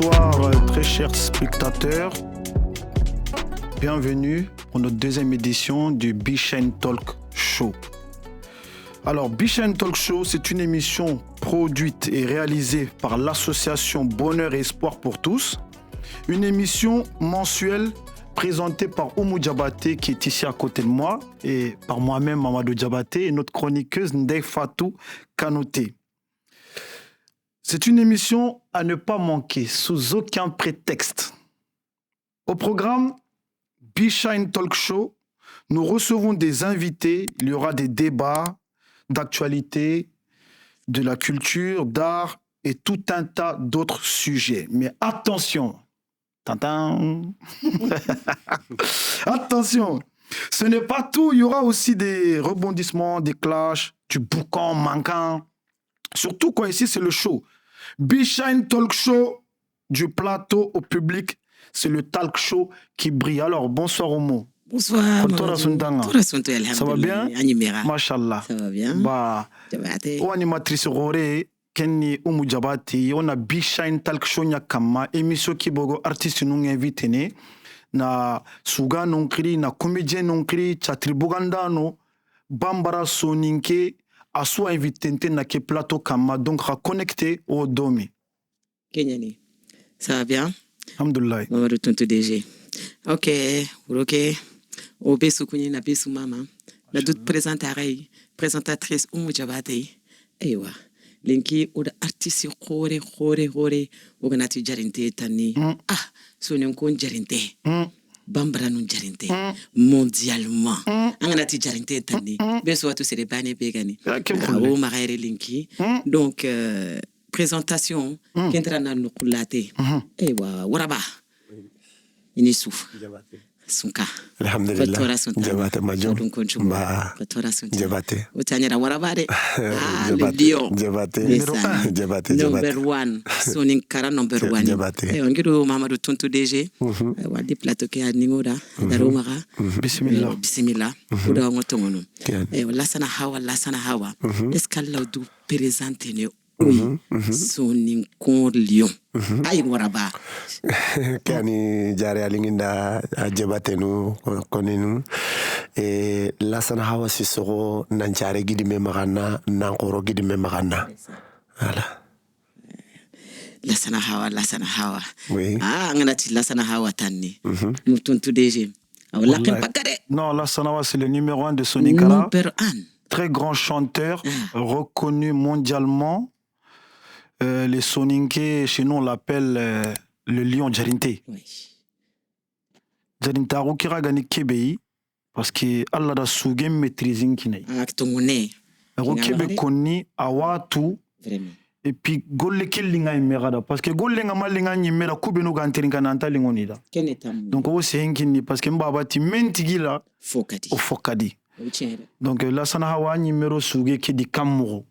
Bonsoir, très chers spectateurs. Bienvenue pour notre deuxième édition du Bichane Talk Show. Alors, Bichane Talk Show, c'est une émission produite et réalisée par l'association Bonheur et Espoir pour tous. Une émission mensuelle présentée par Oumou Diabaté, qui est ici à côté de moi, et par moi-même, Mamadou Diabaté, et notre chroniqueuse Ndeye Fatou Kanouté. C'est une émission à ne pas manquer, sous aucun prétexte. Au programme Bichane Talk Show, nous recevons des invités, il y aura des débats d'actualité, de la culture, d'art et tout un tas d'autres sujets. Mais attention, attention, ce n'est pas tout, il y aura aussi des rebondissements, des clashs, du boucan manquant. Surtout quand ici c'est le show. Bichane Talk Show, du plateau au public, c'est le talk show qui brille. Alors, bonsoir Omo. Bonsoir. Ça va bien? Machallah. Ça va bien. Bah, o animatrice Rore, Kenny Oumou Diabaté, on a Bichane Talk Show Nyakama, émission qui bogo artiste nous invité ne, na Suga nonkri, na comédien nonkri, Chatri Bogandano, Bambara Soninke, a soit invité na ke plateau Kama, donc à connecter au Domi. Kenyani. Ça va bien? Alhamdulillah. Mamadou Tonto DG. Ok. O besu kuni na besu mama. La doute présentatrice Oumou Diabaté. Ewa. Linki ou artiste khore. O ganati jarinte tani. Ah, sonen kon jarinte. Bambara nun jarinte. Mondialement. Anganati jarinte tani. Besu watu serebane begani. O magaire linki. Donc présentation kentra na nukulate. Ewa, waraba. Inisouf. Sunka. Alhamdulillah. Diabaté Majom. Bah. Diabaté. Utanyera warabare. Ah, le lion. Diabaté. Number one. Sonin kara number one. Diabaté. Ongiru Mamadou Tonto DG. Wadi plateau ke adningora. Darumara. Bismillah. Uda ngotongono. Lasana hawa. Est-ce qu'elle a dû présenter ne oui, sonin kon lion. Ay waraba. Kani jare alinginda Diabaté nu koninu e lasana hawa sisoro nanchare gidi me magana nankoro gidi me magana. Voilà. Lasana hawa. Oui. Ah, nganati lasana hawa tani. Nous Tonto DG. Non, Lasana Hawa, c'est le numéro 1 de Sonikara. Numéro 1. Très grand chanteur, reconnu mondialement. Les Soninké, chez nous, on l'appelle le lion Djarinte. Oui. Djarinte, Arukira Gani Kebei, parce que Allah da Sougem maîtrising Kine. Actongone. Arukebe Koni, Awatu. Vraiment. Et puis, Golle Killinga Emerada. Parce que Gollenga Malinga Nimera Kubenu Ganteringa Nanta Lingonida. Donc, on s'est inquiné parce que Mbabati Mentigila. Fokadi. Au Fokadi. Donc, Lasana Hawa numéro Sougé qui dit Kamuro.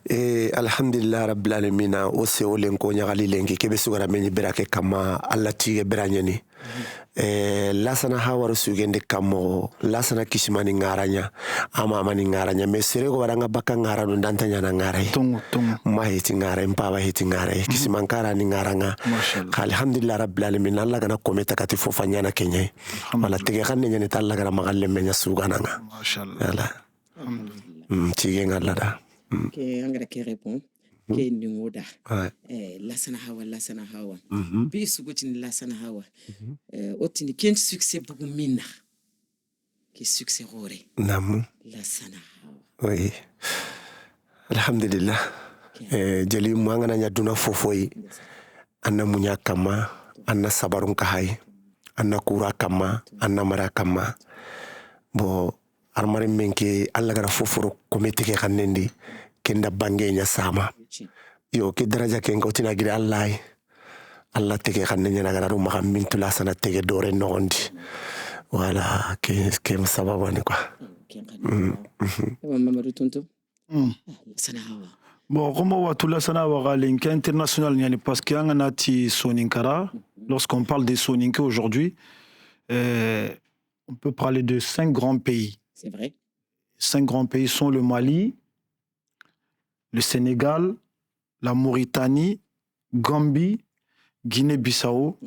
E alhamdulillah rabbil alamin o se o len ko nyagali lenki kebe sugara meni berake kama alla tige beranyani lasana hawar sugende kamo lasana kishimani ngaranya ama mani ngaranya mesere go baranga baka ngara no dantanya na ngarai Tungu ma hiti ngarai mpaba hiti ngarai kisimankara ni ngaranga alhamdulillah rabbil alamin alla kana kometa kati fofanya na kenya wala tige kanne nyane talla kana magalle menya sugana nga mashallah alhamdulillah tige ngalla Que angara qui répond que ningoda lasana hawa bi sugutin lasana hawa otini ken succès bugu minna que succès rore namu lasana hawa oui alhamdulillah jeli mu ngana nya duna fofoyi anna munya kama anna sabarun kahai anna kura kama anna mara kama bo armari menke alla gara foforo komete ke kanendi kenda bangenya sama yo ke daraja ken ko tina giri alla tege kanenya na gara ruma mintu la sana tege dore nondi wala ke sababa ni kwa Mamadou Tonto Lasana Hawa. Bon, comment on va tout Lasana Hawa l'inka international parce qu'il y a un ati Soninkara. Lorsqu'on parle des Soninké aujourd'hui, on peut parler de 5 grands pays. C'est vrai. 5 grands pays sont le Mali, le Sénégal, la Mauritanie, Gambie, Guinée-Bissau,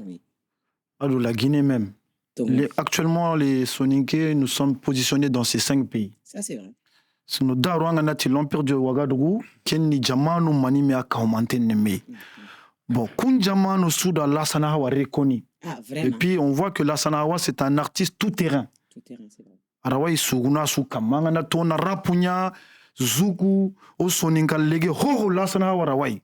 alors la Guinée même. Actuellement, les Soninké, nous sommes positionnés dans ces 5 pays. Ça, c'est vrai. C'est nos darwanganati l'empire de Ouagadougou, Kenni Jamanu Manime a Kaumante Neme. Bon, Kun Jamanu Souda Lassanawa reconnu. Ah, vraiment. Et puis, on voit que Lassanawa, c'est un artiste tout-terrain. Tout-terrain, c'est vrai. Arawa Suguna Sukamangana Tona Rapunya, Zugu, Osoninka Lege, Ho Lassanawa Rawai.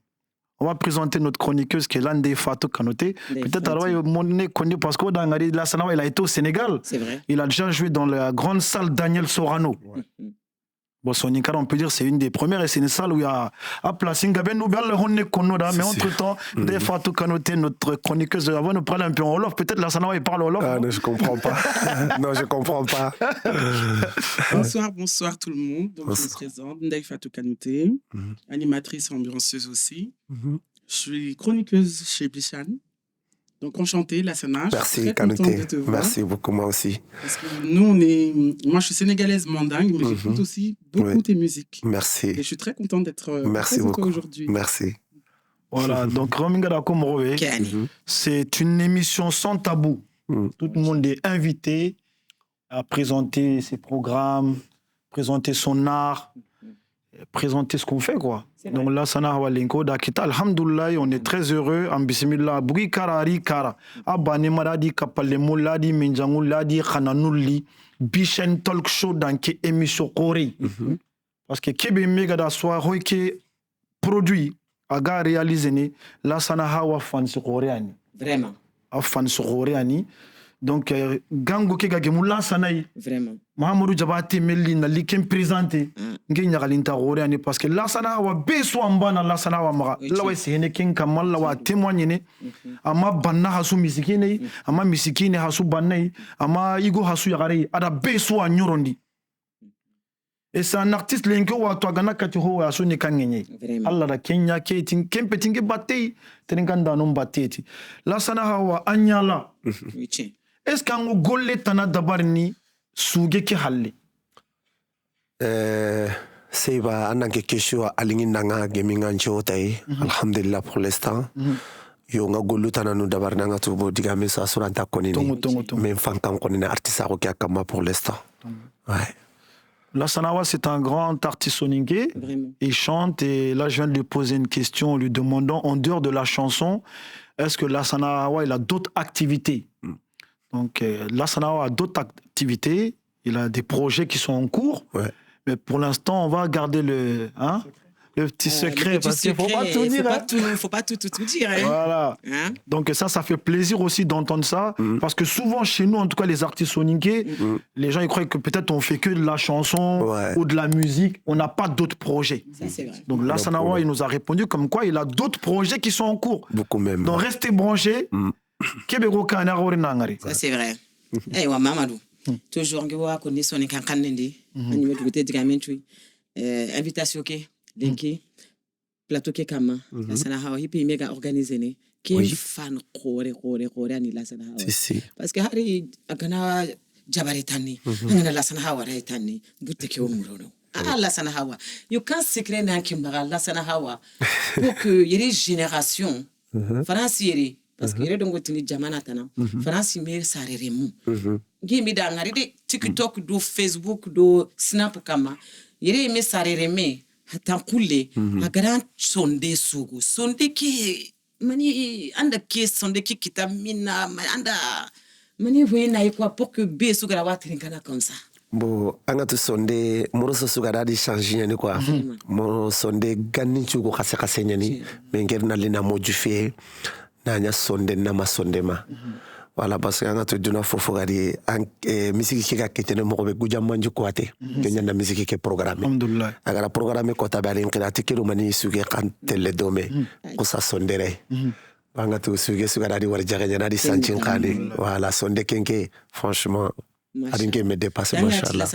On va présenter notre chroniqueuse qui est l'un des Fatou Kanoté. Peut-être Arawa Moné connu parce que Dangari Lassanawa, il a été au Sénégal. C'est vrai. Il a déjà joué dans la grande salle Daniel Sorano. Ouais. Bon, Soninka, on peut dire c'est une des premières et c'est une salle où il y a placé Ngaben Noubel, mais entre-temps, des Fatou Kanoté, notre chroniqueuse, avant de parler un peu en Wolof, peut-être Lassanawa, il parle Wolof. Ah non, je comprends pas. Non, je comprends pas. Bonsoir tout le monde. Donc, je me présente, Ndeye Fatou Kanoté, animatrice et ambianceuse aussi. Je suis chroniqueuse chez Bichan. Donc, enchantée, Lassana. Merci, Kanoté. Merci beaucoup, moi aussi. Parce que nous, moi, je suis sénégalaise mandingue, mais j'écoute aussi beaucoup tes musiques. Merci. Et je suis très contente d'être Merci beaucoup aujourd'hui. Merci. Voilà, donc Romingada Komorové, c'est une émission sans tabou. Tout le monde est invité à présenter ses programmes, présenter son art, présenter ce qu'on fait, quoi. Donc là, Sana Walenko, Dakita, Alhamdoulilah, on est très heureux. En bismillah, Bougi Karari Kara, Abane Maradi, Kapalemo Ladi, Menjangou Ladi, Khananouli, Bichen Talk Show dans qui émission Corée. Parce que Kébé Megada soit Roike produit, Aga réalisé, là, Sana Hawa fans coréani. Vraiment. Fans coréani. Donc, Gango Kegagemula Sanaï. Vraiment. Mahamadou Jabate Melli na likem présenté ngi ñagalinta gore ani parce que la sana wa beso ambana la sana wa mara la wa sene ken kamal la wa témoigner ne ama banna hasu misikine ama misikine hasu banne ama igo hasu yagare ada beso a nyorondi et c'est un artiste lenko wa to gana kati ho wa su ne kangenye Allah da Kenya ke tin kempetinge batte tenkanda non batteti la sana wa anyala est-ce qu'on golle tana dabarni suge ke halle seba ananke kesho alingi nanga geminga nchotay alhamdulillah pour l'instant yo nga goluta nanu dabar nanga tubo diga me sa suranta konini mais fankan konina artiste ko kama pour l'instant ouais. Lassanawa, c'est un grand artiste soninké. Il chante et là, je viens de lui poser une question en lui demandant, en dehors de la chanson, est-ce que Lassanawa, il a d'autres activités? Donc, Lassanawa a d'autres activités. Il a des projets qui sont en cours. Ouais. Mais pour l'instant, on va garder le petit secret. Parce qu'il ne faut pas tout dire. Il ne faut pas tout dire. Hein. Voilà. Hein? Donc, ça fait plaisir aussi d'entendre ça. Parce que souvent, chez nous, en tout cas, les artistes soninké, les gens ils croient que peut-être on fait que de la chanson ou de la musique. On n'a pas d'autres projets. Ça, c'est vrai. Donc, Lassanawa, il nous a répondu comme quoi il a d'autres projets qui sont en cours. Beaucoup même. Donc, restez branchés. Ça, c'est vrai. Eh, wa Mamadou. Toujours, on connaît son incancanendi. On y met du invitation, linki, plateau qui kama. La Sanahawa, il peut méga organisé. Qui est fan, ani la Sanahawa. Parce que Harry, Agana Jabaritani, la Sanahawa, Raitani, Buteke Murono. Ah, la Sanahawa. You can't secret Nankimara, la Sanahawa. Pour que y ait des générations, France, parce que donc tini jamana tana France mer sarere mu gimi da ngari de TikTok do Facebook do Snap kama yere me sarere me hatan kulle magaran sonde sugu sonde ki mani anda ki sonde ki kitamina anda mani wena quoi pour que be sugara watrin kana comme ça. Bon, anga tu sonde moroso sugara di changer ni quoi. Mo sonde ganni chugo kase nyani mais ngerna lina modifier nanya sonde na masondema voilà parce que anga to duna fofogari musique ki ka ketene mo be gujamma njukwate kenya na musique ki programme alhamdulillah agara programme ko tabali nqirati kiru mani suge kan tele dome ko sa sondere anga to suge sugara di war jaganya na di sanchin khani voilà sonde kenke franchement adinke me dépasser machallah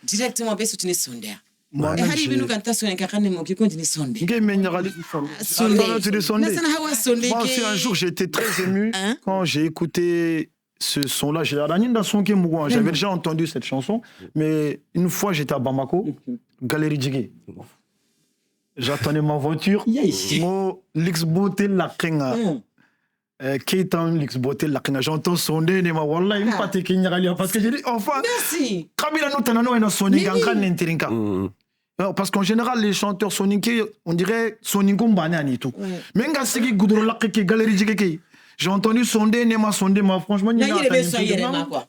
directement be soutenu sondea hari binu kanta sonne kakane mo ki continue sonde moi aussi un jour j'ai été très ému quand j'ai écouté ce son-là. J'avais déjà entendu cette chanson, mais une fois j'étais à Bamako, Galerie Djigé. J'attendais ma voiture. Mo l'ex-beauté la kenga. Kétan l'ex-beauté la kenga. J'entends sonner ne ma wallah il pas te kenya parce que j'ai dit enfin. Merci. Kamila no tanano eno sonning kan n'interinka. Parce qu'en général les chanteurs sonninké on dirait sonningo mbani tout. Mais nga sigi goudron la ke galerie jike. J'ai entendu sonder ne ma sonder ma franchement ni quoi.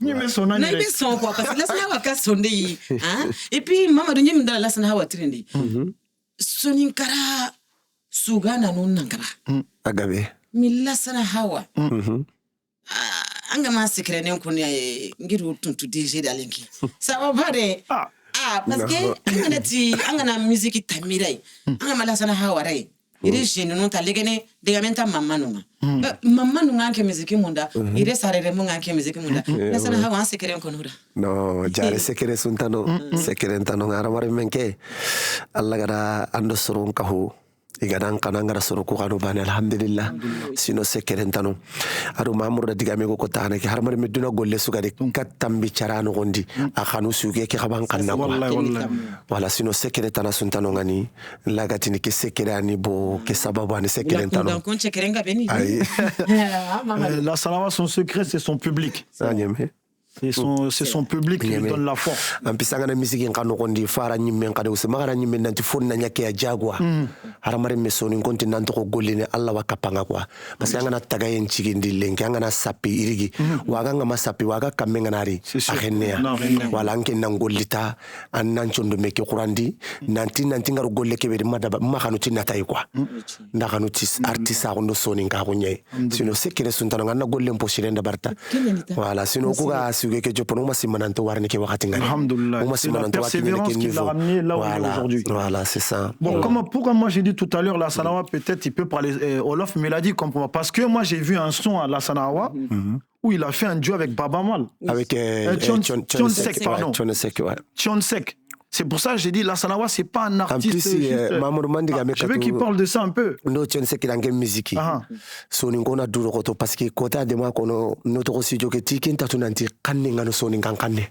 Ni me sonna ni. Son quoi parce que là ça va ka sonder hein. Et puis mama de nyim da la sana hawa trendi. Soninkara sugana non nankara. Agabe. Milla sana hawa. Anga ma secret ne ko ne ngiru tuntu DJ dalenki. Ça va bare. Parce que anga na musique tamirai. Anga mala sana hawa rai. Ire jenu non ta legene degamenta mamma nunga. Mamma nunga ke musique munda. Ire sarere munga ke musique munda. La sana hawa secret ko nura. No, jare secret suntano. Secret tano ngara mari menke. Allah gara ando surun kahu. Igadan kanangara suru ko kanu bani alhamdulillah. Sino secret tano. Adu mamur da digame ko tane ki har mari meduna golle suga de katam bicara no gondi. Akhanu suge ki khaban kanna ko. Wala sino secret tana suntano ngani. Lagatini ki secret ani bo ki sababu ani secret tano. Donc on chekerenga beni. La salawa son secret c'est son public. C'est son public qui lui donne la force. En plus, on a musique qui nous dit faire un numéro de ce matin, on a mis un fond n'anya qui a jagua. Haramari meso ni continent ko goline Allah wa kapanga kwa. Parce que on a tagaye nchiki ndilengi, on a sapi irigi. Waga ngama sapi waga kamenga nari. Ahenea. Wala anke nangolita ananchondo meke kurandi. Nanti ngaru golle kebedi madaba makanuti natai kwa. Ndakanuti artista kondo soni ngakunye. Sino sekere suntano ngana golle mposhirenda barta. Wala sino kuga suge ke jopo noma simananto warne ke wakati ngani. Alhamdulillah. C'est la persévérance qui l'a ramené là où il est aujourd'hui. Voilà, c'est ça. Bon, pourquoi moi j'ai dit tout à l'heure la Sanawa peut-être il peut parler Olof mais il a dit comprends parce que moi j'ai vu un son à la Sanawa où il a fait un duo avec Baba Mal. Avec Thionsek pardon. Thionsek. C'est pour ça que j'ai dit la Sanawa c'est pas un artiste. Je veux qu'il parle de ça un peu. No Thionsek il a une musique. Soningona duro koto parce que kota de moi kono notre studio que tikin tatunanti kaninga no soninga kanne.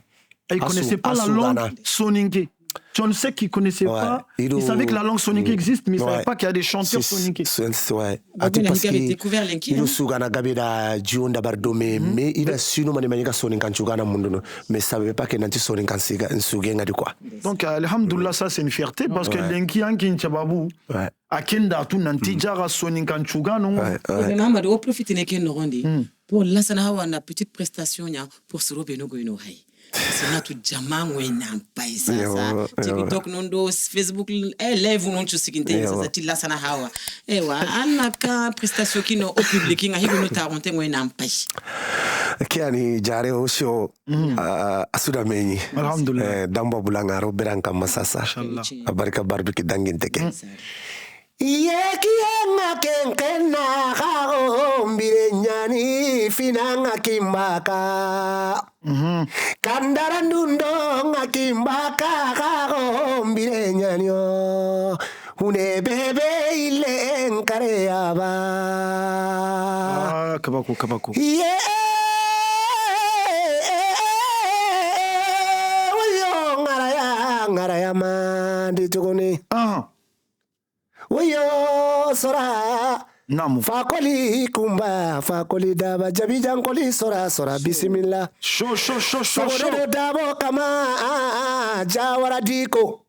Il connaissait pas la langue soninké. Thionsek qui connaissait pas, il savait que la langue soninké existe, mais il savait pas qu'il y a des chanteurs soninké. Ouais. Parce qu'il avait découvert l'inki. Il sougana gabeda jionda bardome, mais il a su no maniga soninkan chugana munduno, mais savait pas que nanti soninkan siga nsugenga de quoi. Donc alhamdulillah ça c'est une fierté parce que l'inki anki nchababu. Ouais. Akenda tu nanti jara soninkan chugano. Mais maman doit profiter ne ken rondi. Pour la Sanawa na petite prestation pour se robeno goino hay. C'est tout jaman wena paisa ça TikTok nondo Facebook live non chusikinte ça ti la Sanawa ewa anaka prestation kino au public nga higo no taronte wena pai kiani jare o show asuda menyi alhamdulillah damba bulanga ro beranka masasa abarika barbiki danginteke Yekienga kenkena kao mbirenyani finanga kimbaka Kandarandundo ngakimbaka kao mbirenyani Une bebe ile enkare yaba Kabako Uyo ngaraya mandi tukuni Oyo sora Namu fakoli kumba fakoli daba jabi jankoli sora bismillah Show dabo kama jawara diko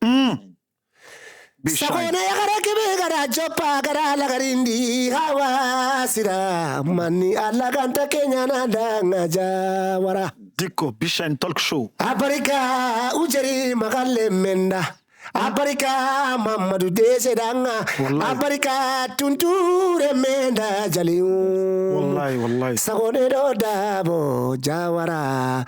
Sakone yagara kebe gara jopa gara lagarindi hawa sira mani alaganta Kenya na danga jawara Diko Bishan Talk Show Abarika ujeri magalle menda Abarika Mamadou Desedanga Abarika Tunture Menda Jaliu Wallahi Sagone do dabo Jawara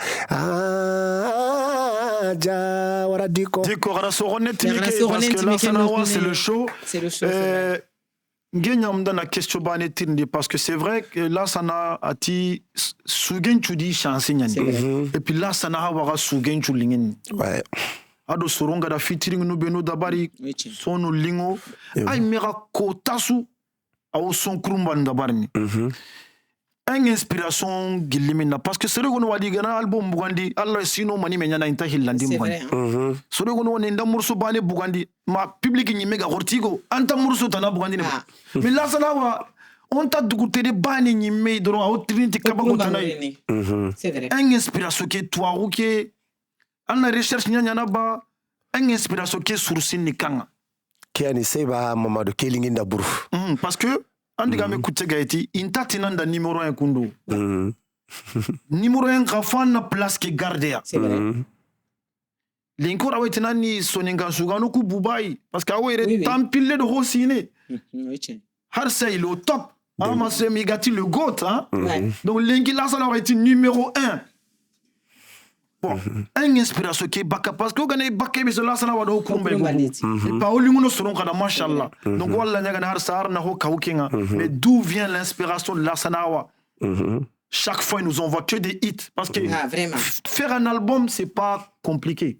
Jawara Diko Rassorone Timike parce que la Sanawa c'est le show. Ngenyam na question banetindi parce que c'est vrai que là sana ati sugen chudi chansi nyani et puis là sana wara sugen chulingen. Ouais. Ado soronga da featuring no beno dabari sono lingo ay mera kotasu au son krumba ndabarni une inspiration gilimina parce que c'est le qu'on wadi gana album bugandi Allah sino mani menyana inta hillandi C'est vrai. c'est le qu'on nda murso bane bugandi ma public ni mega hortigo anta murso tana bugandi mais là ça là on t'a douté de bane ni me dron au trinity kabago tanay C'est vrai. une inspiration qui toi ou qui ana recherche nyanya na ba une inspiration qui source ni kanga Kiani seba Mamadou Kelinginda Bourou. Parce que andiga me kutse gaiti intatinanda numéro 1 kundu. Numéro 1 ka na place qui garder. C'est vrai. L'inkora wetinani soninga sugano ku bubai parce que awere Oui. tampile de hosine. Oui, tiens. Harsa il est au top. Ah ma c'est migati le goat hein. Ouais. Donc l'inki là ça aurait été numéro 1. Bon, une inspiration qui est baka parce que gane baka bi cela ça na wado kumbe. Et pas olinguno selon kana machallah. Donc walla nyaga na har sar na ho kaukinga. Mais d'où vient l'inspiration de la sanawa? Chaque fois, ils nous envoient que des hits. Parce que Vraiment. faire un album, c'est pas compliqué.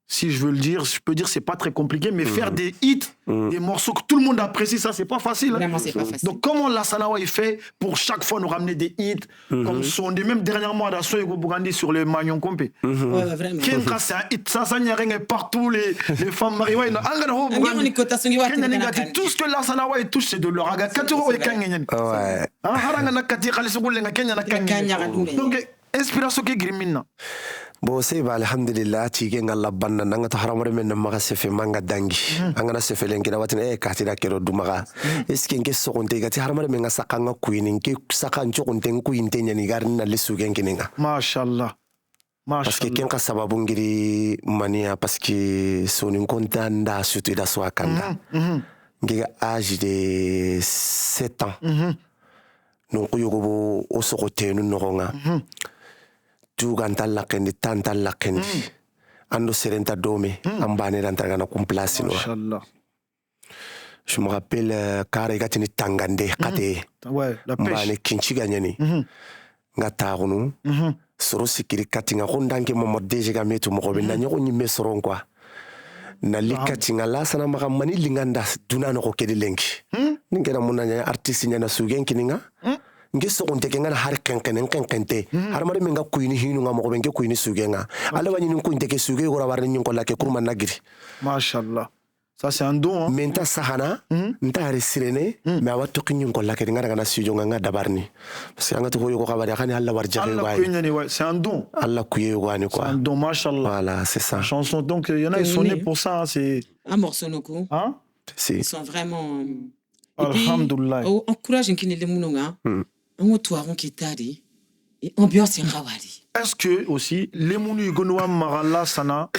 Si je veux le dire, je peux dire c'est pas très compliqué, mais faire des hits, des morceaux que tout le monde apprécie, ça, c'est pas facile. Vraiment, c'est pas facile. Donc, comment la Sanawa il fait pour chaque fois nous ramener des hits, comme son des même dernièrement à Soyego Bougandi sur le Magnon Compé. Ouais, vraiment. Kenka, c'est un hit, ça n'y a rien partout, les femmes mariées. Tout ce que la Sanawa il touche, c'est de l'or. Ouais. Donc, inspiration qui grimina. Bo seba alhamdulillah tige ngalla banna nanga to haramare men maga sefe manga dangi angana sefe lenki da watin katira kero dumaga eske nge sokonte gati haramare men sakanga kuinin ke sakan chokonte kuinte nyani garna lesu genkinga Mashallah. parce que ken ka sababu ngiri mania parce que sonin kontanda surtout da swakanda ngiga âge de 7 ans non ko yogo o sokote nu nogonga Tuganta lakendi tanta lakendi ando serenta dome ambane rantara na kumplasi no. Mashallah. Je me rappelle kare gatini tangande kate. Ouais, la pêche. Mbane kinchiga nyani. Ngata gunu. Soro sikiri katinga kondanke momo deje ga metu mo be na nyoko nyime soron kwa. Na likatinga la sana maka mani linganda duna no ko kedi lenki. Ngena munanya artiste nyana sugen kininga. Nge sokonte kenga har kenkente har mari menga kuini hinu nga mo benge kuini sugenga ala wani nun kuinte ke suge gora warni nyin ko lake kurma nagiri Mashallah. Ça c'est un don hein. menta sahana nta resirene me awatu kinyin ko lake ngara na sujo nga dabarni parce que ngatu ko kabari khani alla warjare Allah kuignani, ouais, c'est un don. alla kuye wani C'est quoi un don, mashallah. voilà c'est ça Chanson, donc il y en a, ils sont nés pour ça. C'est. Un morceau noko. Hein? si Ils sont vraiment. Alhamdulillah. Encourage un kinele munonga. On toaron kitari. Et ambiance en rawari. Est-ce que aussi, les Mounu Igonoua Marala Sana,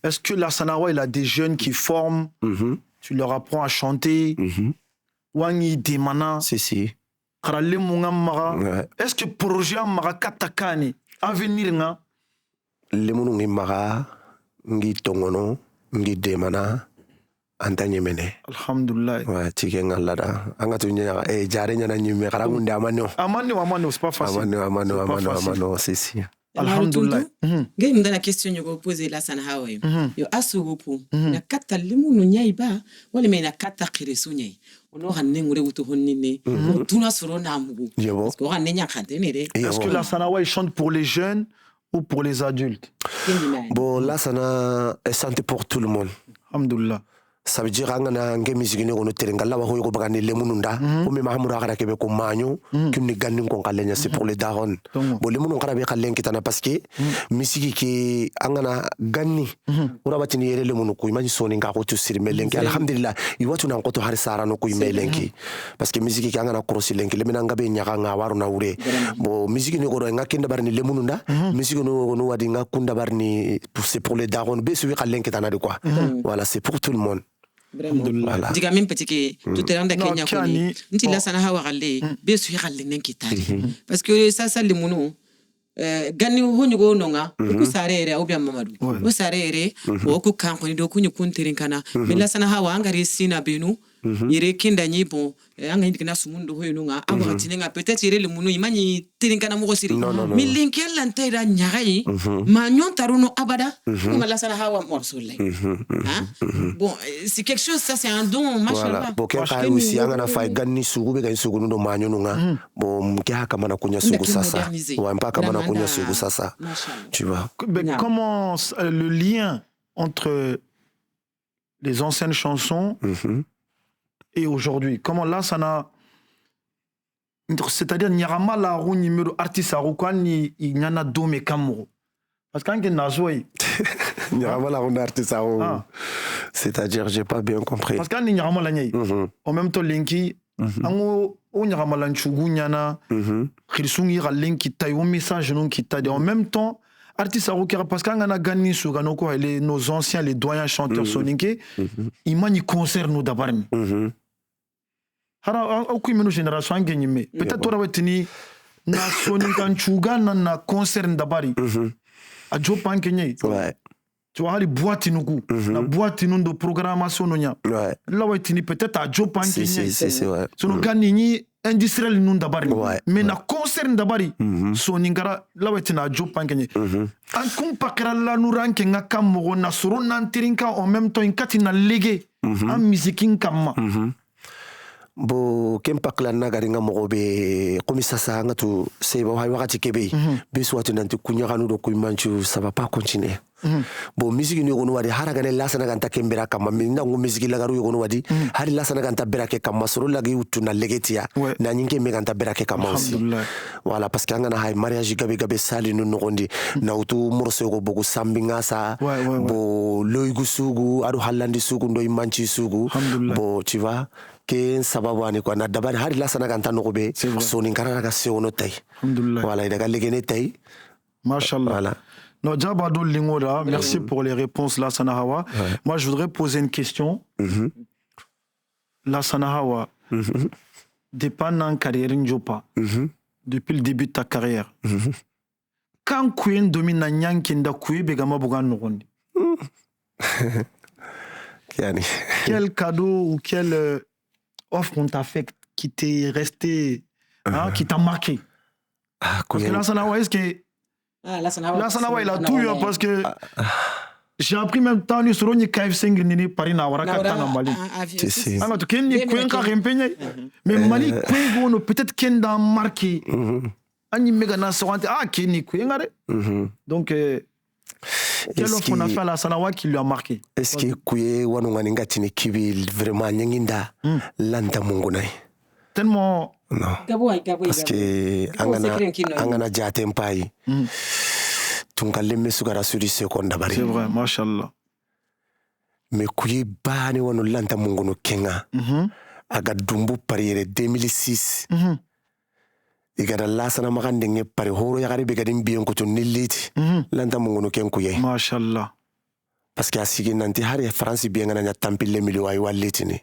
est-ce que la Sanawa, il a des jeunes qui forment, tu leur apprends à chanter, Wangi Demana, si Karale Munga Mara, ouais. est-ce que projet Mara Katakani, avenir nga, le munu ngi maga ngi tongono ngi demana antanye mene Alhamdulillah. wa tige ngallada anga tu nya jare nya na nyime karangunde amano Amano, c'est pas facile. amano si Alhamdulillah. Ngai mda na question yoko poser la sana hawaye. Yo asurupu. Na kata limu no nyai ba. Wale me na kata kiresu nyai. Ono hanne ngure wuto honnine. Tuna soro na mugu. Yebo. Parce que hanne nya kantenere. Est-ce que la Sanawa, il chante pour les jeunes ou pour les adultes? bon là ça na santé pour tout le monde Alhamdulillah. ça veut dire ngana nge musique ni gono terenga la wa ko bagani lemununda o me mahamura kara kebe ko manyo kimni gannin ko kalenya c'est pour les darons bon lemunun kara be kallen kitana parce que musique ki angana ganni ura batini yere lemunu ko imani soni nga ko to sir melenki alhamdulillah i watu nan ko to har sara no ko melenki parce que musique ki angana cross lenki lemina ngabe nyaka nga waru na ure bon musique ni gono nga kinda barni lemununda musique no no wadi nga kunda barni c'est pour les darons be su kallen kitana de quoi voilà c'est pour tout le monde. Voilà. Diga même petit que tout est dans Kenya koni. Nti la sana hawa galle be su galle nen kitari. Parce que ça le muno gani honyu go nonga ku sarere au bien mamadu. O sarere o ku kan koni do kunyu kuntirin kana. Mais la sana hawa ngari sina benu yere kinda nyi bon anga indikana sumundu hoyo nunga awatinga peut-être yere le munu imani tirinkana mo siri mi linkel lantera nyagai ma nyon taruno abada nga la sana hawa morceau lay bon c'est quelque chose, ça c'est un don machallah bon ke ka aussi anga na fay ganni sugu be ganni sugu ndo manyo nunga bon mke haka mana kunya sugu sasa wa mpaka mana kunya sugu sasa tu vois. Comment le lien entre les anciennes chansons et aujourd'hui, comment là ça n'a, c'est-à-dire n'y a pas la roue numéro artiste à quoi ni il y en a deux mais camoro parce qu'en qu'il n'a joué n'y a pas la roue artiste à roue, c'est-à-dire j'ai pas bien compris parce qu'en il n'y a pas la niaï en même temps linki ango on y a pas la nchugu nyana khirsungi ra linki taille au message non qui t'a dit en même temps artiste à roue parce qu'en a gagné sur ganoko nos anciens les doyens chanteurs soninké ils mani concert nous d'abord hara aucune menu génération ngényime peut-être toi wetini na soni kan chuga na concert d'abari a jo pankenye tu vois les boîtes nuku na boîte de programmation nonya là wetini peut-être a jo pankenye c'est sono ganini industriel nun d'abari mais na concert d'abari soni ngara là wetini a jo pankenye en compakra la nuranke ngaka mo na soro nantirinka en même temps inkati na légué en musique kama bo kempak la nagaringa mo be komisa sa nga tu seba hay wakati kebe bisu watu nanti kunyaganu do kuimanchu ça va pas continuer bo musique ni gono wadi haragane la sana ganta kembera kama minna ngo musique la garu gono wadi hari la sana ganta berake kama soro lagi utu na legetia na nyinge me ganta berake kama aussi voilà parce que ngana hay mariage gabe sali no ngondi na utu morso go bogo sambinga sa bo loigu sugu adu halandi sugu ndo imanchi sugu bo tu vois ke sababu ani ko na dabari hari la sana ganta no be so ni karara ga se ono tay voilà daga legene tay machallah voilà. No, Djabado Lingoda, merci pour les réponses, la Sanahawa. Moi, je voudrais poser une question. La Sanahawa, dépendant carrière Njopa, depuis le début de ta carrière, quand Kouyen domine na Nyankinda Kouye, Begama Bogan Nogondi. Quel cadeau ou quelle offre on t'a fait qui t'est resté, qui t'a marqué? Parce que la Sanahawa, est-ce que la Sanawa il a tout eu parce que j'ai appris même temps ni soro ni KFC ngini pari na waraka tanga Mali. Alors tu kenni kwen ka rempenye mais Mali kwen gono peut-être ken dans marqué. Ani mega na sorante kenni kwen ngare. Donc quel offre on a fait à la Sanawa qui lui a marqué? Est-ce que kuye wanu ngani ngatini kibi vraiment nyenginda lanta mungunai? Tellement non parce que angana jatem pai tunkalle mesugara suri seconda bari c'est vrai machallah mais kuyi bani wono lanta mungono kenga aga dumbu pariere 2006 igara lasana magandenge pare horo ya garibe gadin biyon ko to nilliti lanta mungono ken kuye machallah parce que asigi nanti hari France bien ngana tampille milio ay walletini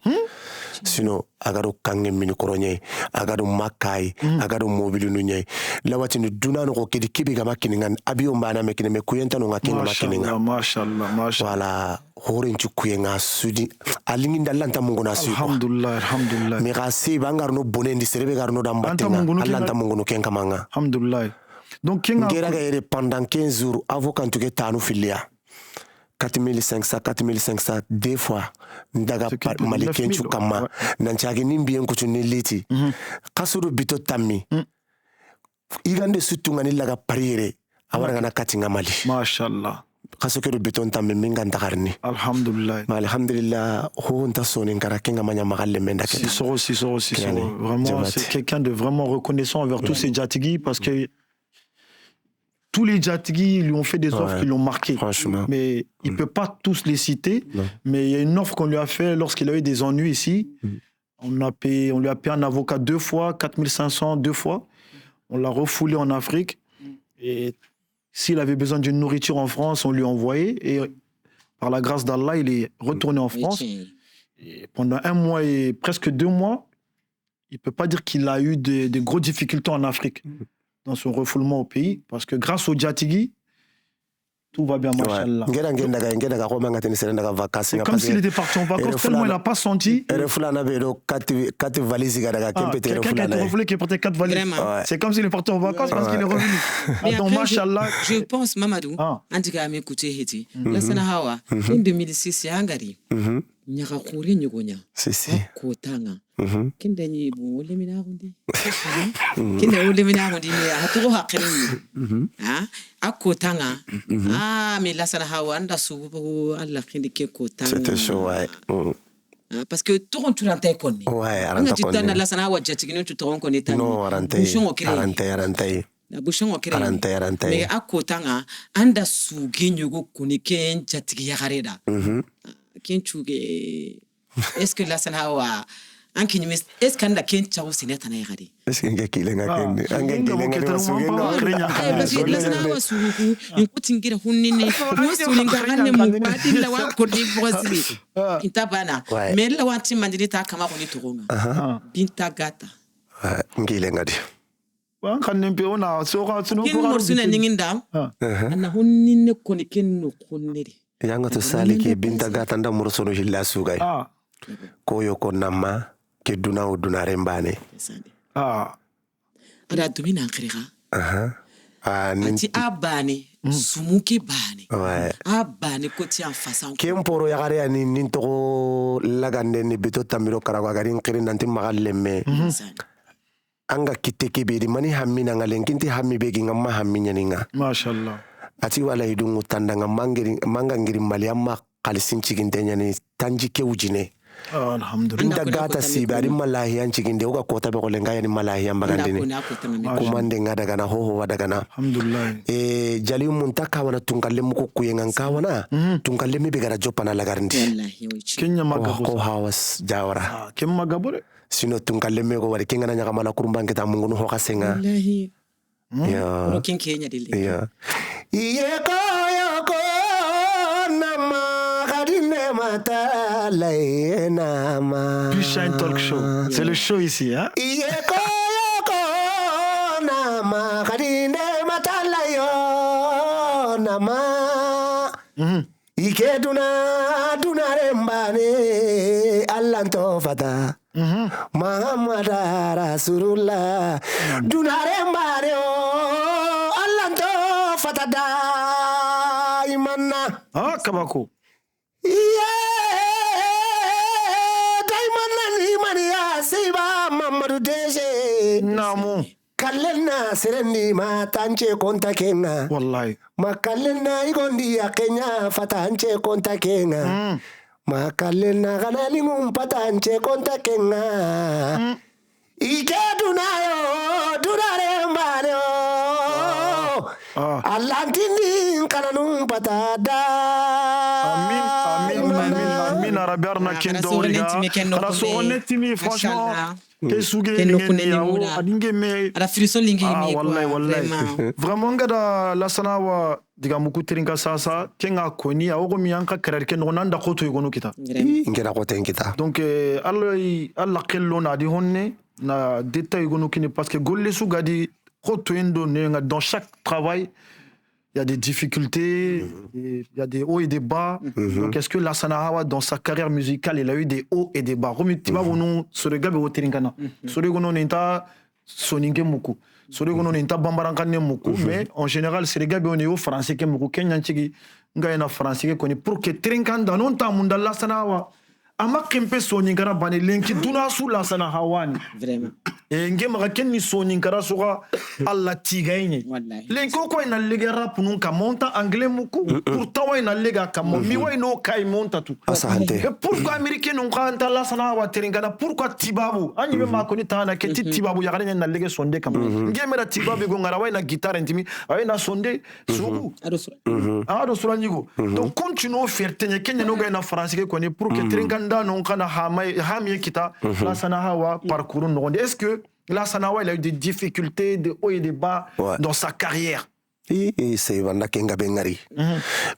sino agaro kange mini koronye agaro makai agaro mobile nunyai lawati ni dunano ko kidi kibi ga makini ngan abiyo mbana mekine me kuyenta no ngakinga makini nga mashallah wala horin ci kuyenga sudi alingi ndalanta mungu na sudi alhamdulillah mi gasi bangar no bonendi serebe garno dambatenga alanta mungu no kenka manga alhamdulillah donc kenga ngera ga ere pendant 15 jours avocat tuke tanu filia 4500 deux fois ndaga maliken chukama nanchagi nimbien kuchu niliti kasuru bito tammi igande sutunga nilaga parire awara na katinga mali mashallah kasukero bito tammi minga ndagarni alhamdulillah ho nta soni ngara kenga manya magalle menda si vraiment c'est quelqu'un de vraiment reconnaissant envers tous ces Djatigi parce que tous les Djatigi lui ont fait des offres qui l'ont marqué. Franchement. Mais il ne peut pas tous les citer. Non. Mais il y a une offre qu'on lui a fait lorsqu'il a eu des ennuis ici. On lui a payé un avocat 2 fois, 4500 2 fois. On l'a refoulé en Afrique. Et s'il avait besoin d'une nourriture en France, on lui a envoyé. Et par la grâce d'Allah, il est retourné en France. Et pendant 1 mois et presque 2 mois, il ne peut pas dire qu'il a eu des grosses difficultés en Afrique. Dans son refoulement au pays, parce que grâce au Djatigi, Tout va bien, machallah. C'est comme s'il était parti en vacances, tellement il n'a pas senti. Quelqu'un qui a été refoulé, qui portait 4 valises. C'est comme s'il est parti en vacances parce qu'il est revenu. Donc, machallah. Je pense, Mamadou, en tout cas, m'écouter, Hiti. La Sanahawa, en 2006, Yangari. Nyakakuri nyogonya. Si. Kotanga. Kinde ni bole mina hundi. Kinde bole mina hundi ni atoro hakiri. Akotanga. Mais la Sanahawa anda subu Allah kinde ke kotanga. C'était chaud, ouais. Parce que tout le monde tu l'entends connaît. Ouais, arante. Tu t'en as la Sanahawa jatigino tu te rends connaît. Non, arante. Arante. Bushon okere. Arante. Mais akotanga anda sugi nyogo kuni ken jatigi yakareda. Est-ce que la Sanahawa est-ce qu'on a qu'un chao sineta na yagari? Est-ce qu'il y a qui lenga kendi? La Sanahawa suruku inkutingira hunine musulinga hane mubati la wa kodi bosili intabana mais la wa timandiri ta kama koni toronga binta gata ngilenga di wa kanempe ona soka tuno ko morsuna ninginda ana hunine koni kenno konneri yanga to sali ki binta gata nda mursono jilla sugay koyo ko nama ke duna o duna rembane ada domina nkrira ati abane sumuke bane abane ko ti en face kemporo ya gare ani nintoko lagande ni beto tamiro karagwa gari nkiri nanti magallemme anga kiteke be di mani hammina ngalenkinti hammi be ginga ma hamminya ninga mashallah ati wala idungu tandanga manga ngiri mali amma kalisin cigintenya ni tanji ke ujine alhamdulillah inda gata sibari malahi an ciginde uga kota be kolenga yani malahi ambagandini kumande ngada gana hoho wadagana alhamdulillah jali muntaka wana tungalle muko kuyenga kawana tungalle mi be gara jopana lagarndi kenya magabo ko hawas jawara kenya magabo sino tungalle me go wari kinga nya kamala kurumbange ta mungu ho kasenga wallahi ya kin kenya dile ya yeko nama kadine mata nama Bishine Talk Show, c'est le show ici hein. Yeko nama kadine mata nama ike duna rembane allanto fata Muhammad Rasulullah dunare mbare allanto fatada imanna kabako daimanna imani ya siba Muhammadu deje namu kallenna serendi ma tanche konta kenga wallahi ma kallenna igondi ya Kenya fatanche konta kenga makalena kanali ngumpatanche konta kenga ike dunayo dunare mbane alantini kananum patada amin arabi arna kendoriga ala so honnêtement franchement kesuge ala friso lingi mi wallahi vraiment ngada la Sanahawa diga muku trinka sasa kenga koni awogo mi anka kararke no nanda khoto yogono kita ngera khoto kita donc alla kello na di honne na détail yogono kini parce que golle su gadi khoto endo ne dans chaque travail il y a des difficultés, il y a des hauts et des bas. Donc, est-ce que la Sanahawa, dans sa carrière musicale, il a eu des hauts et des bas? Mais en général, c'est les gars qui sont français qui sont français pour que Trinkanda non ta munda la Sanahawa. Ama kempe soninkara bane lenki duna su la Sanahawa vraiment nge maga kenni soninkara suga alla tigaine lenko ko ina lega rap nun ka monta anglais muku pourtant wa ina lega ka mi wa no kai monta tu et pourquoi américain non ka anta la Sanahawa teringana pourquoi tibabu ani me ma koni tana ke tibabu ya gane na lega sonde kam nge mera tibabu go ngara wa ina guitare intimi wa ina sonde sugu ado sura nyigo donc continue faire tenye kenya no ga ina français ko ni pour que teringanda non kana hamie kita la Sanahawa parcours non est-ce que la Sanahawa il a eu des difficultés de hauts et de bas dans sa carrière c'est vanda kenga bengari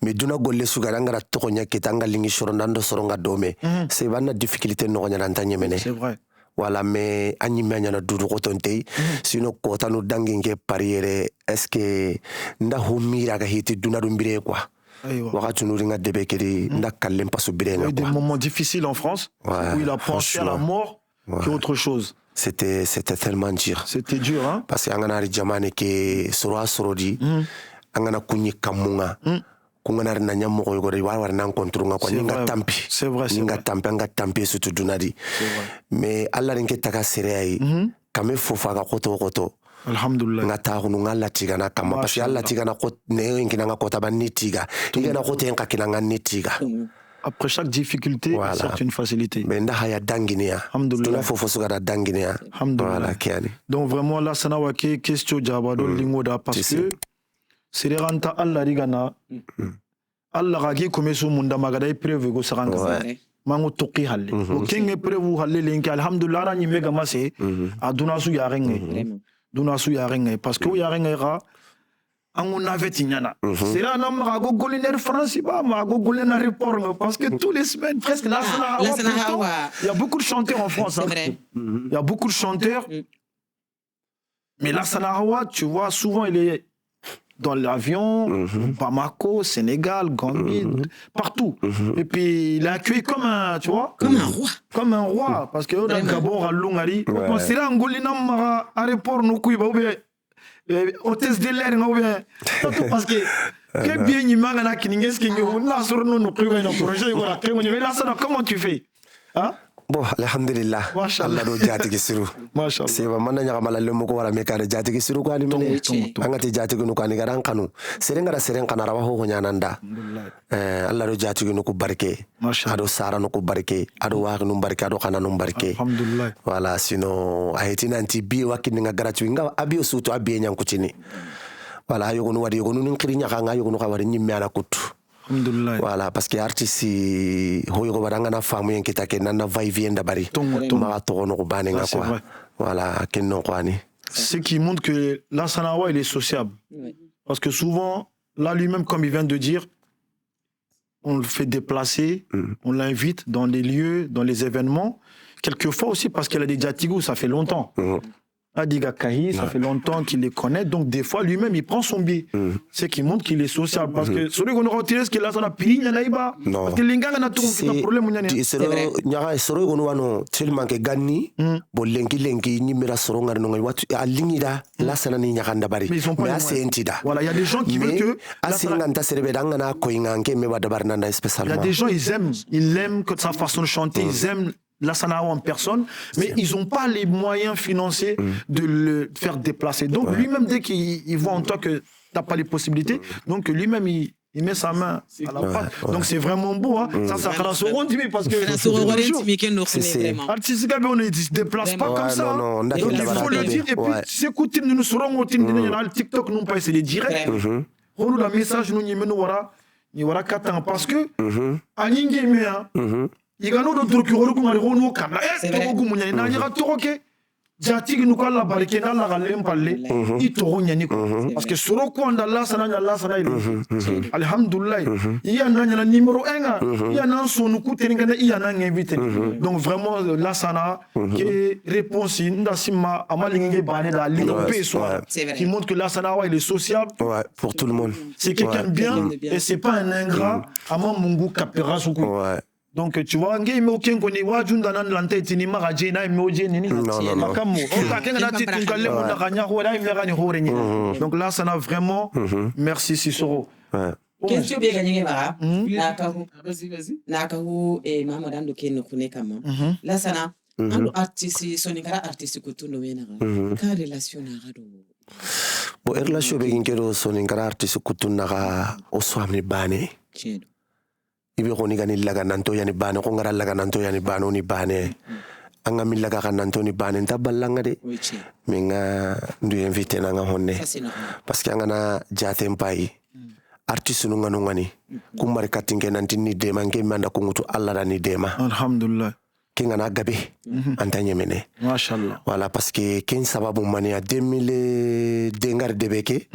mais duna golle sugaranga tokonya kitanga lingi shorondando soronga dome c'est vanda difficulté no nya nantanye mene c'est vrai Voilà, mais an ɲimɛ ɲana dudu koton tey sino kota nu dangin ke pariere est-ce que nda ho mira ka hiti dunadu mbire quoi wakati nu ringa debe kedi nda kallen pasu bire nga des moments difficiles en France où il a pensé à la mort qu'autre chose. C'était tellement dur. C'était dur, hein? Parce que angana ri jamane ke soro sorodi angana kunyi kamunga kungana na nyamo ko yogori war nan kontrunga ko ninga tampi. C'est vrai, c'est ninga vrai. tampi anga tampi sutu dunadi. Mais Allah rinke taka serei kame fofa ka koto Alhamdulillah. nga taxunu nga latigana kama parce que Allah tigana ko ne ngina nga kota ban nitiga igana ko ten ka kinanga nitiga. Après chaque difficulté, c'est une facilité. Benda haya danginia. Alhamdulillah. Fofo sugara danginia. Alhamdulillah. Donc vraiment là sana wake question jabado lingoda parce que c'est renta Allah rigana. Allah ragi comme so munda magada preuve go saranga. Mango toki halle. Okenge preuve halle linki alhamdulillah na nyimega mase aduna su yarenge. Duna su yarenge parce que yarenge ra on avait tignana. C'est là non ma go goliner France ba ma go goliner report parce que tous les semaines presque là il y a beaucoup de chanteurs en France. Il y a beaucoup de chanteurs. Mais là Sanahawa, tu vois souvent il est dans l'avion, Bamako, Sénégal, Gambie, partout. Et puis il est accueilli comme un, tu vois, comme un roi. Comme un roi parce que dans Gabon à Lungari, c'est là en goliner ma aéroport no kuiba hôtesse de l'air non bien parce que bien ni mangana kininges kingi na surno no kuiba no projet voilà comment tu fais hein. Bon, alhamdulillah. Allah do jati kisiru. Mashallah. Seba manna nya kamala lemo ko wala mekare jati kisiru ko ani mene. Angati jati ko ko ani garan kanu. Seren kana rawa ho nyananda. Allah do jati ko barke. Ado sara no ko barke. Ado wa no barke ado kana no barke. Alhamdulillah. Wala sino aheti nanti bi wakini nga gratuit nga abi osuto abi nyan kutini. Wala ayo no wadi ko no nkirinya ka nga ayo no ka wadi nyimme ala kutu. Alhamdulillah. Voilà, parce que artiste hoyo baranga na famu yenkita ke nana va et vient d'abari. Tuma to no bane nga quoi. Voilà, kenno kwani. Ce qui montre que l'Assanawa il est sociable. Parce que souvent là lui-même comme il vient de dire on le fait déplacer, on l'invite dans les lieux, dans les événements, quelquefois aussi parce qu'il a des Djatigou, ça fait longtemps. Adiga Kahi, ça fait longtemps qu'il les connaît, donc des fois lui-même il prend son billet. C'est qui montre qu'il est social. Parce que celui qu'on a retiré, c'est qu'il a son appui, il y a là-bas. Parce que les gars, on a tout un problème. C'est vrai. Il y a un soro qu'on a tellement que gagné, bon lenki ni mera soro ngar no watu alingira la sana ni nyakanda bari. Mais ils sont pas Voilà, il y a des gens qui veulent que asinganta serebedanga na koinganke me badabarnanda spécialement. Il y a des gens ils aiment que sa façon de chanter, ils aiment la Sanahawa en personne, mais ils n'ont pas les moyens financiers de le faire déplacer. Donc lui-même, dès qu'il voit en toi que tu n'as pas les possibilités, donc lui-même, il met sa main à la pâte. Donc c'est vraiment beau. Hein. Ça parce que on ne se déplace pas comme ça. Donc il faut le dire. Et puis, c'est écouter, nous serons au TikTok, nous pas c'est les directs. On nous a message, nous n'y aura qu'à temps. Parce que, à Ningémea, il y a un autre qui Jatigi nous la barricade la galem parler il toro nyani ko parce que soro ko andalla sana alhamdulillah il y a un numéro 1 il y a un son ku tenga il y a un invité donc vraiment la sana qui réponse ndasima amalingi bane da limpé soit qui montre que la sana il est sociable pour tout le monde c'est quelqu'un bien et c'est pas un ingrat ama mungu kapera suku donc tu vois ngai me aucun koni wajunda nan lante tini magaje na me oje ni makamu o ka kenga dati tingalle mo na kanya ho dai me gani hore ni donc là ça n'a vraiment merci Sissoko question bien gagné mara vas-y nakahu e mamadando ken kune kama là ça na ando artiste sonikara artiste ko tuno mena ka relation na gado bo relation be ngero sonikara artiste ko tunna o swamni bane ibe koni gani laga nanto yani bane ko ngara laga nanto yani bano ni bane anga mi laga kan nanto ni bane ta ballanga de minga ndu invité na nga honne parce que anga na jatem pai artiste nu ngano ngani ku mari katinge nanti ni de mangi manda ko ngutu alla da ni dema alhamdulillah kinga na gabe antanye mene machallah voilà parce que ken sababu mani a 2000 dengar debeke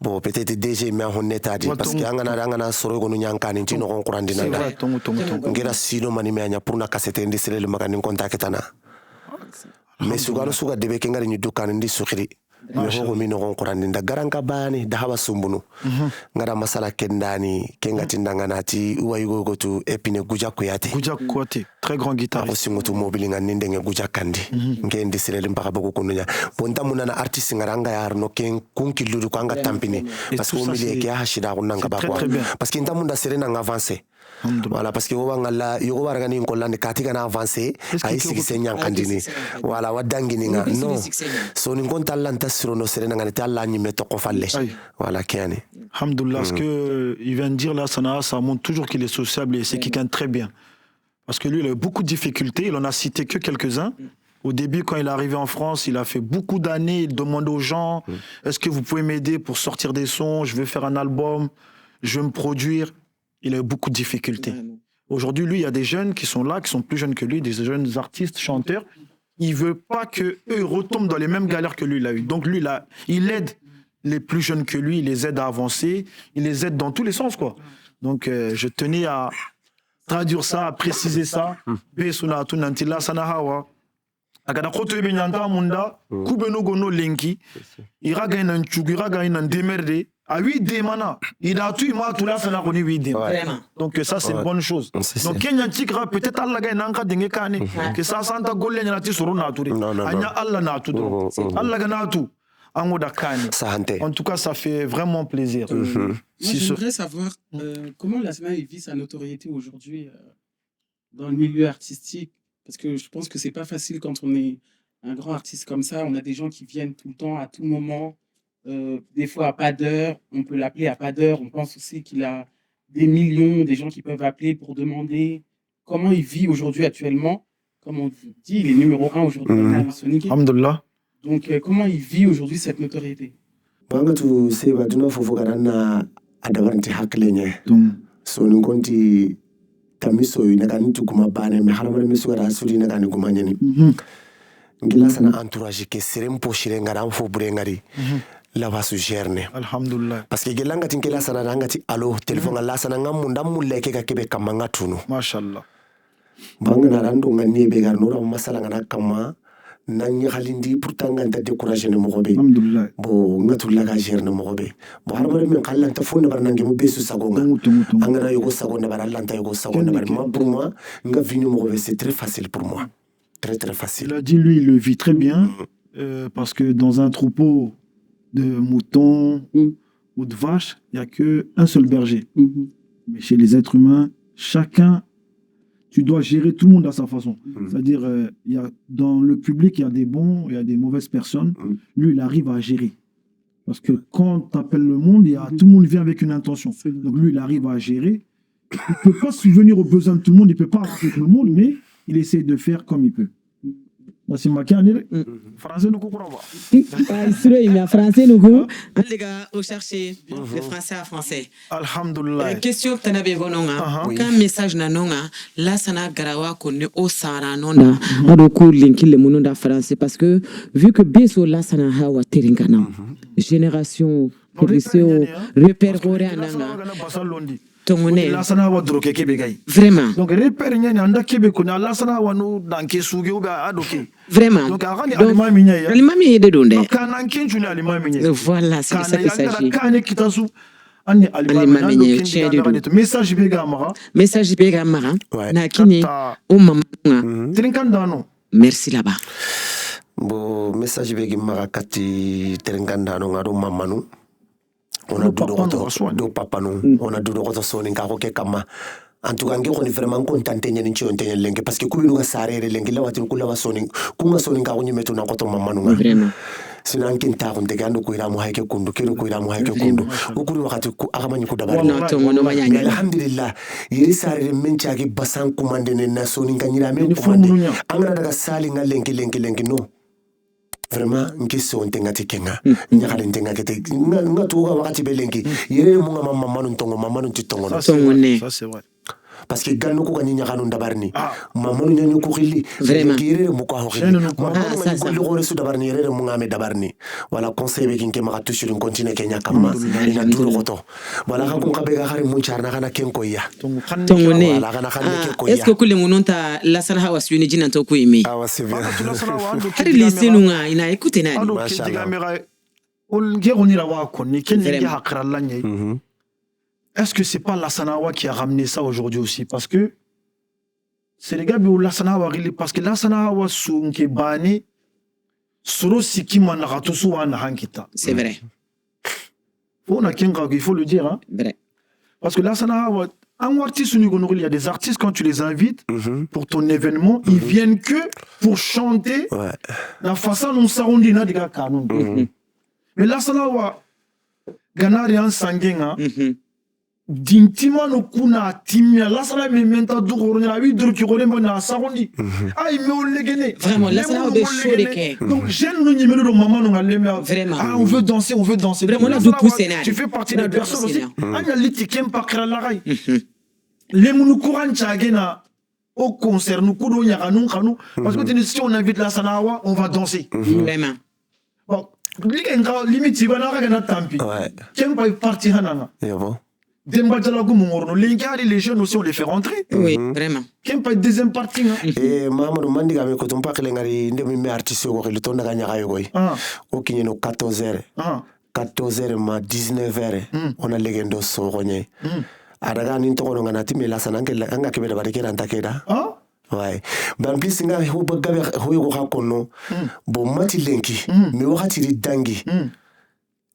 bon peut-être DG mais on est dit parce que angana soro ko nyanka ni tino ko kurandina nda ngira sino mani me anya pour na cassette industriel magani contactana mais sugano suga debe ke ngari nyudukani ndi sukiri me ho mi no konkorandi nda garanka bani da hawa sumbunu ngara masala kendani kenga tindanga nati uwa yugo gotu epine guja kuyate très grand guitariste singutu mobile ngani ndenge guja kandi ngendi sirele mpaka boko kununya bonta munana artiste ngaranga ya arno ken kunkiludu kwanga tampini parce que omili ke hashida kunanga bakwa parce que ntamunda serena ngavancer. Voilà, parce que ngala yogo baragani nkolande katika na avancer ay sigise nyankandini voilà wadangininga non so ni ngonta lanta siro no serena ngani talla nyi meto ko falle voilà kiani alhamdoulilah ce que il vient de dire là ça montre toujours qu'il est sociable et c'est quelqu'un de très bien parce que lui il a eu beaucoup de difficultés, il en a cité que quelques-uns. Au début, quand il est arrivé en France, il a fait beaucoup d'années, il demande aux gens est-ce que vous pouvez m'aider pour sortir des sons, je veux faire un album, je veux me produire. Il a eu beaucoup de difficultés. Aujourd'hui, lui, il y a des jeunes qui sont là, qui sont plus jeunes que lui, des jeunes artistes, chanteurs. Il ne veut pas qu'eux retombent dans les mêmes galères que lui, il a eu. Donc lui, il aide les plus jeunes que lui, il les aide à avancer, il les aide dans tous les sens, quoi. Donc je tenais à traduire ça, à préciser ça. Agada koto ebe nyanta munda kubeno gono lenki iraga ina nchugu iraga ina ndemerde à 8 demana ida tu ma tout là ça n'a connu 8 demana donc ça c'est une bonne chose donc Kenya tikra peut-être Allah ga ina nka dinge kane que ça santa golle nyana ti suru na turi anya Allah na tu Allah ga na tu angoda kane en tout cas ça fait vraiment plaisir. J'aimerais savoir comment Lassana vit sa notoriété aujourd'hui dans le milieu artistique. Parce que je pense que c'est pas facile quand on est un grand artiste comme ça. On a des gens qui viennent tout le temps, à tout moment, des fois à pas d'heure. On peut l'appeler à pas d'heure. On pense aussi qu'il a des millions, des gens qui peuvent appeler pour demander comment il vit aujourd'hui actuellement. Comme on dit, il est numéro 1 aujourd'hui dans Sonic. Alhamdulillah. Donc, comment il vit aujourd'hui cette notoriété? Kamiso inakani tukuma bane me haramare miso gara suri inakani kumanyani ngila sana entourage ke serem pochire ngara fo burengari la basu gerne alhamdulillah parce que gelanga tinkela sana ngati allo telephone la sana ngamunda muleke ka kebe kamanga tunu mashallah banga na rando ngani be gar nora masala ngana kama nanyi khalindi pourtant nganta décourager ne mogobe alhamdulillah bo ngatulla ka gerne mogobe bo harmare men kallanta fonna barnange mo besu sagonga angana yogo sagonda barallanta yogo sagonda bar pour moi nga vini mogobe c'est très facile pour moi très très facile. Il a dit lui il le vit très bien parce que dans un troupeau de moutons ou de vaches il y a que un seul berger mais chez les êtres humains chacun tu dois gérer tout le monde à sa façon. C'est-à-dire, il y a, dans le public, il y a des bons, il y a des mauvaises personnes. Lui, il arrive à gérer. Parce que quand tu appelles le monde, tout le monde vient avec une intention. Donc lui, il arrive à gérer. Il ne peut pas subvenir aux besoins de tout le monde, il ne peut pas arranger tout le monde, mais il essaie de faire comme il peut. C'est ma français nous comprend pas. Français nous go. Les gars, on cherche le français à français. Alhamdulillah. Question que tu avais bononga. Quand message nanonga, là ça n'a garawa konne au saranonda. On recourt linki le mononda français parce que vu que beso là ça n'a hawa teringana. Génération repère ananga. Tongone lasana wa droke kebe gai vraiment donc repère nyani anda kebe ko na lasana wa no danke suge uba adoke vraiment donc agani alimami nya alimami de donde kana nkinju ni alimami nya voilà c'est ça qu'il s'agit kana kitasu ani alimami nya message be gamara na kini o mama trinkandano merci là-bas bo message be gamara kati trinkandano ngado mamanu on a do papa no on a do soni ngako ke kama en tout cas ngiko ni vraiment contenté nyani nchonte lenge parce que kubi nuga sarere lenge la watin kula wasoni kunga soni ngako nyimeto na koto mama no vraiment sina nkinta ko ndega ndo ko ira mu haike kundu kero ko ira mu haike kundu ukuri wakati ku akamanyi ku dabara no to ngono manyanya alhamdulillah yiri sarere mencha ki basan kumande ne na soni nganyira me kumande angana daga sali ngalengi no vraiment nkiso ntengati kenga nyakale ntenga kete ngatuga wakati belengi yere munga mama ntongo titongo ça c'est vrai parce que ganno ko gani nyaganu dabarni mamonu nyanyu ko khili Vraiment. girere mu ko khili mamonu ça, ngani ça. golli gore su dabarni rere mu ngame dabarni wala conseil be kinke maka toujours continue kenya kama ina duro goto wala ka kun kabe ga khari mun charna kana ken ko ya tongone wala kana khane ke ko ya est-ce que kule munonta la sana hawa suni jina to ko imi awa severe hari lisinunga ina écoute nani ado ke digamera ol ngeroni la wa konni ken ngi hakralla nyai. Est-ce que c'est pas Lassanawa qui a ramené ça aujourd'hui aussi? Parce que c'est les gars où Lassanawa, parce que Lassanawa sunke bani suro siki manarato su wana hankita. c'est vrai Il faut le dire, hein? vrai Parce que Lassanawa, un artiste, il y a des artistes, quand tu les invites pour ton événement, ils viennent que pour chanter la façon dont ça dit na diga kanon. Mais Lassanawa, Ganari en sanguin, dintima no kuna timia la sala me menta du gorona la wi dur ki gore na sarondi ay me o legene vraiment la sala be chaud de ke donc j'aime le numéro de maman no ngale vraiment on veut danser vraiment la du pousser tu fais partie des personnes aussi anya liti kem pa kra la ray les munu courant chagena au concert nous kudo nya kanu parce que si on invite la sanawa on va danser vraiment bon limite va na na tampi kem pa partie hananga yabo Demba Djalago Mungorno, les jeunes aussi, on les fait rentrer. Oui, vraiment. Qui n'aime pas deuxième partie. Et Mamadou Mandiga, mais quand on parle de artiste, le ton de Gagna Rayogoy, au qui est 14h, 14h, 19h, on a légende son rogné. Adaga Ninto, on a nati, mais la sananke, la ganga qui veut barriquer en takeda. Ouais. Ben plus singa ho bagabe ho yo hakono. Bon mati lenki, mais wakati di dangi.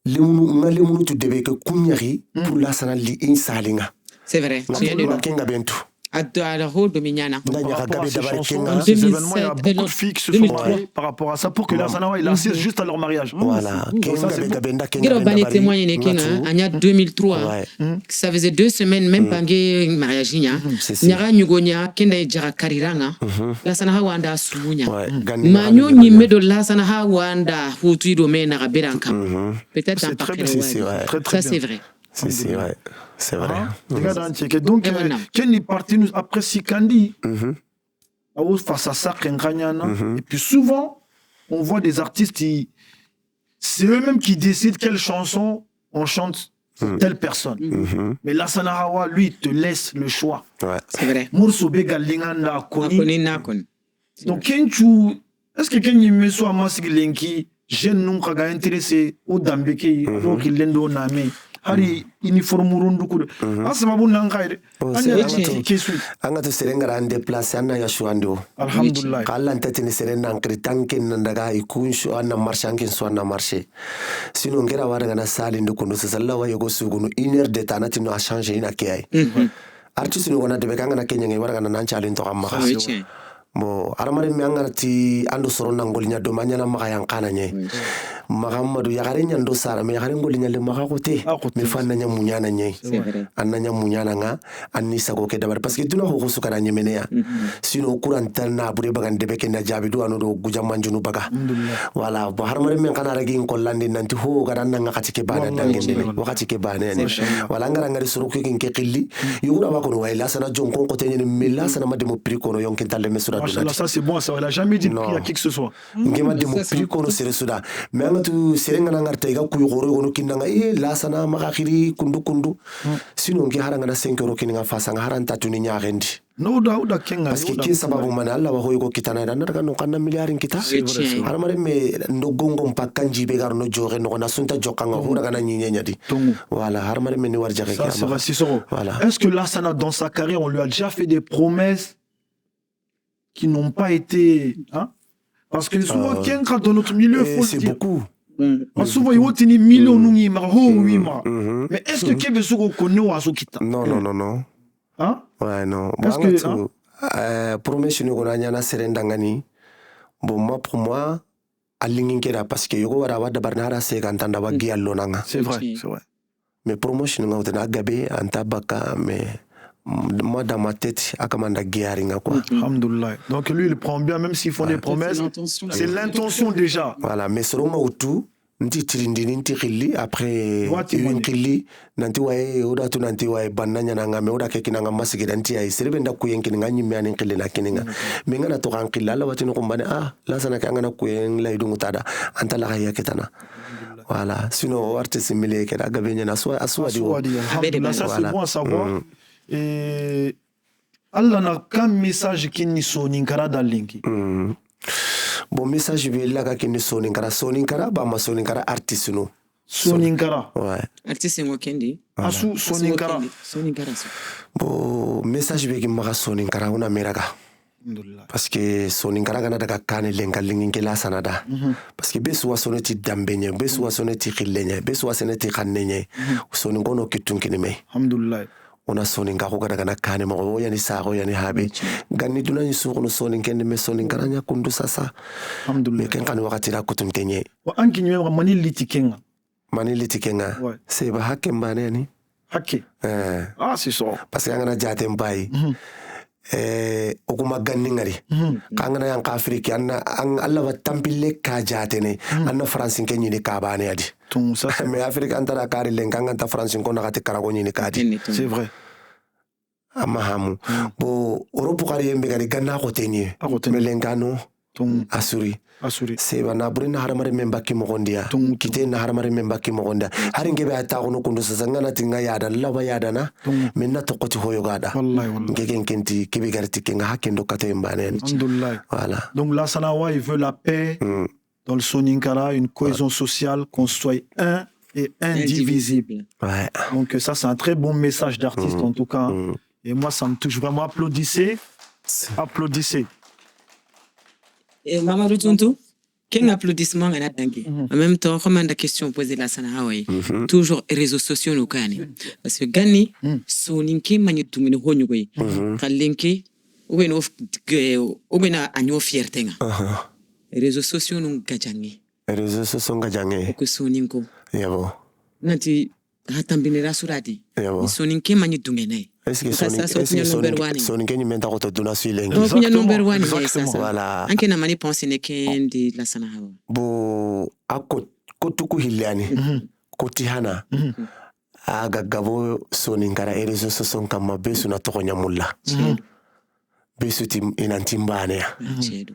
Lemunu tu debe que kunyari pour la sana li insalinga. C'est vrai. Kenga bentu. À la route de Mignana. Par rapport à ces chansons, ces événements, il y a beaucoup de filles qui se sont mariées par rapport à ça pour que la Sanawa il assiste juste à leur mariage. Voilà. Giro Bani témoigne en 2003. Ça faisait 2 semaines même pangé mariage nya. Nyara nyugonya kenda jara kariranga. La Sanawa wanda sumunya. Manyo nyime de la Sanawa wanda hutu domena raberanka. Peut-être un très bien. Ça c'est vrai. C'est ouais. C'est vrai. Donc, Ken est parti après Sikandi. Face à ça, et puis souvent, on voit des artistes, c'est eux-mêmes qui décident quelle chanson on chante telle personne. Mais Lassana Hawa, lui, te laisse le choix. C'est vrai. Morso Bega Lingana Koni. Donc, est-ce que Ken me soit masque Lenki, jeune non kaga intéressé au Dambeke, donc il l'endo name. Hari uniforme rundu kudu asababu nangaire anga to serenga ande place anna ya shuando alhamdulillah kala ntete ni serenga nkritanke nandaga ikunshu anna marche anke so anna marche sino ngera wara na sali ndukundo sala wa yogo sugunu 1 heure de temps natino a changer ina kay artiste no gona de bekanga na kenya ngi wara na nanchali to amma bo aramare mi angarati ando soro nangolinya do manya na maka yankana nye Mahamadou yagare nyando sara me yagare ngolinya le maka kote me fanna nya munyana nye ananya munyana nga anisa ko ke dabar parce que duna ko sukara nyemene ya sino kurantal na bure bagan debe ke na jabi do anodo guja manjunu baga wala bo harmare men kana ragi ko landi nanti ho garan nga katike bana dangende wakati ke bana ne wala ngara ngari suru ke kin ke qilli yura ba ko no wayla sana jonko ko tenye milla sana mademo pri ko no yonke talle mesura do ça c'est bon ça elle a jamais dit prix à qui que ce soit ngema demo pri ko no sere suda mais tu serenga na ngarta ga ku yoro gono kinanga la sana makakiri kundu sino ngi haranga na 5 euro kininga fasanga haranta tuni nyarendi no da kenga parce que kin sababu mana Allah wa hoyo ko kitana da ndaka no kanna miliarin kita harmare me ndogongo mpakanji be garno jore no na sunta jokanga ho daga na nyinyenya di voilà harmare me ni warja ça c'est vrai voilà est-ce que Lassana dans sa carrière on lui a déjà fait des promesses qui n'ont pas été parce que souvent quand dans notre milieu faut c'est beaucoup souvent il y a des millions mais est-ce que Kebe Soko connaît ou Asokita non hein ouais non parce que promesse ni gona nyana serendangani bon moi pour moi alingingera parce que yogo wara wada barnara se kantanda wagi allonanga c'est vrai mais promotion ngawtena gabe antabaka mais moi dans ma tête akamanda giaringa quoi alhamdulillah donc lui il prend bien même s'ils font des promesses c'est l'intention déjà voilà mais selon moi tout nti tirindini nti khili après une khili nanti waye oda tu nanti waye bananya nanga me oda kekina nga masigida nti ay serebe nda kuyen kin nga nyimme anin khili na kininga me ngana to kan khila la watino kumbane la sana ka ngana kuyen la idungu tada anta la ya ketana voilà sinon artiste milé ke da gabenya na aswa di alhamdulillah, ça c'est bon à savoir. Et Allah n'a qu'un message qui ni soninkara dans linki. Bon message be la ka kini soninkara ba ma soninkara artiste no Soninkara. ouais artiste ngo kendi Asu soninkara. bon message be ki ma soninkara una meraga Alhamdulillah. parce que soninkara kana daga kane lenga lingin ke la sanada parce que besu wa soneti dambenye besu wa soneti khillenye besu wa soneti khannenye soningono kitunkini me Alhamdulillah. ona soninga ko daga na kane mo yani sago yani habe ganni dunani suuno soninkende me soninkara nya kundu sasa Alhamdulillah. ken kan wakati ra kutumtenye Wa anki nywe mani litikenga. mani litikenga Ouais. c'est ba hakke mbane ni Hakke. C'est ça. parce que ngana jate mbai okuma ganni ngari kangana yang ka afriki anna an alla wa tampille ka jate ne anna france kenyi ni ka bane adi Ton ça mais afrique antara kari lenganga ta france ko nakati karago ni kadi c'est vrai. amma hamu bo europe kari yembe gari ganna ko tenye melengano Ton asuri assuré. seba na burina haramare membaki mogondia kite na haramare membaki mogondia hari ngebe ata kono kundo sasangana tinga yada laba yada na menna to koti hoyo gada Wallahi wallahi. ngegen kenti kibe garti kenga hakendo kate mbanen Alhamdulillah. voilà Donc là Sanawa il veut la paix dans le Soninkara, une cohésion sociale, qu'on soit un et indivisible. ouais Donc ça c'est un très bon message d'artiste en tout cas. Et moi ça me touche vraiment. Applaudissez. Applaudissez. Et Mamadou Tuntu, quel applaudissement à la dingue. En même temps, comment la question posée là, ça n'a toujours les réseaux sociaux nous gagnent. Parce que gagner, son linké magnétum ne honyoui. Quand linké, ou bien à nos fierté. Les réseaux sociaux nous gagnent. réseaux sociaux ngajange Que son linko. yabo Nanti, hatambinera suradi. yabo Son linké magnétum ne. est-ce que son kenyi menta ko to duna suilengi Donc, il y a number one. voilà Anke na mani pense ne kendi la sana hawa. bo akot kotuku hiliani kotihana aga gabo soninkara réseaux sociaux kama besu na tokonya mulla besu tim inantimbane Chedo.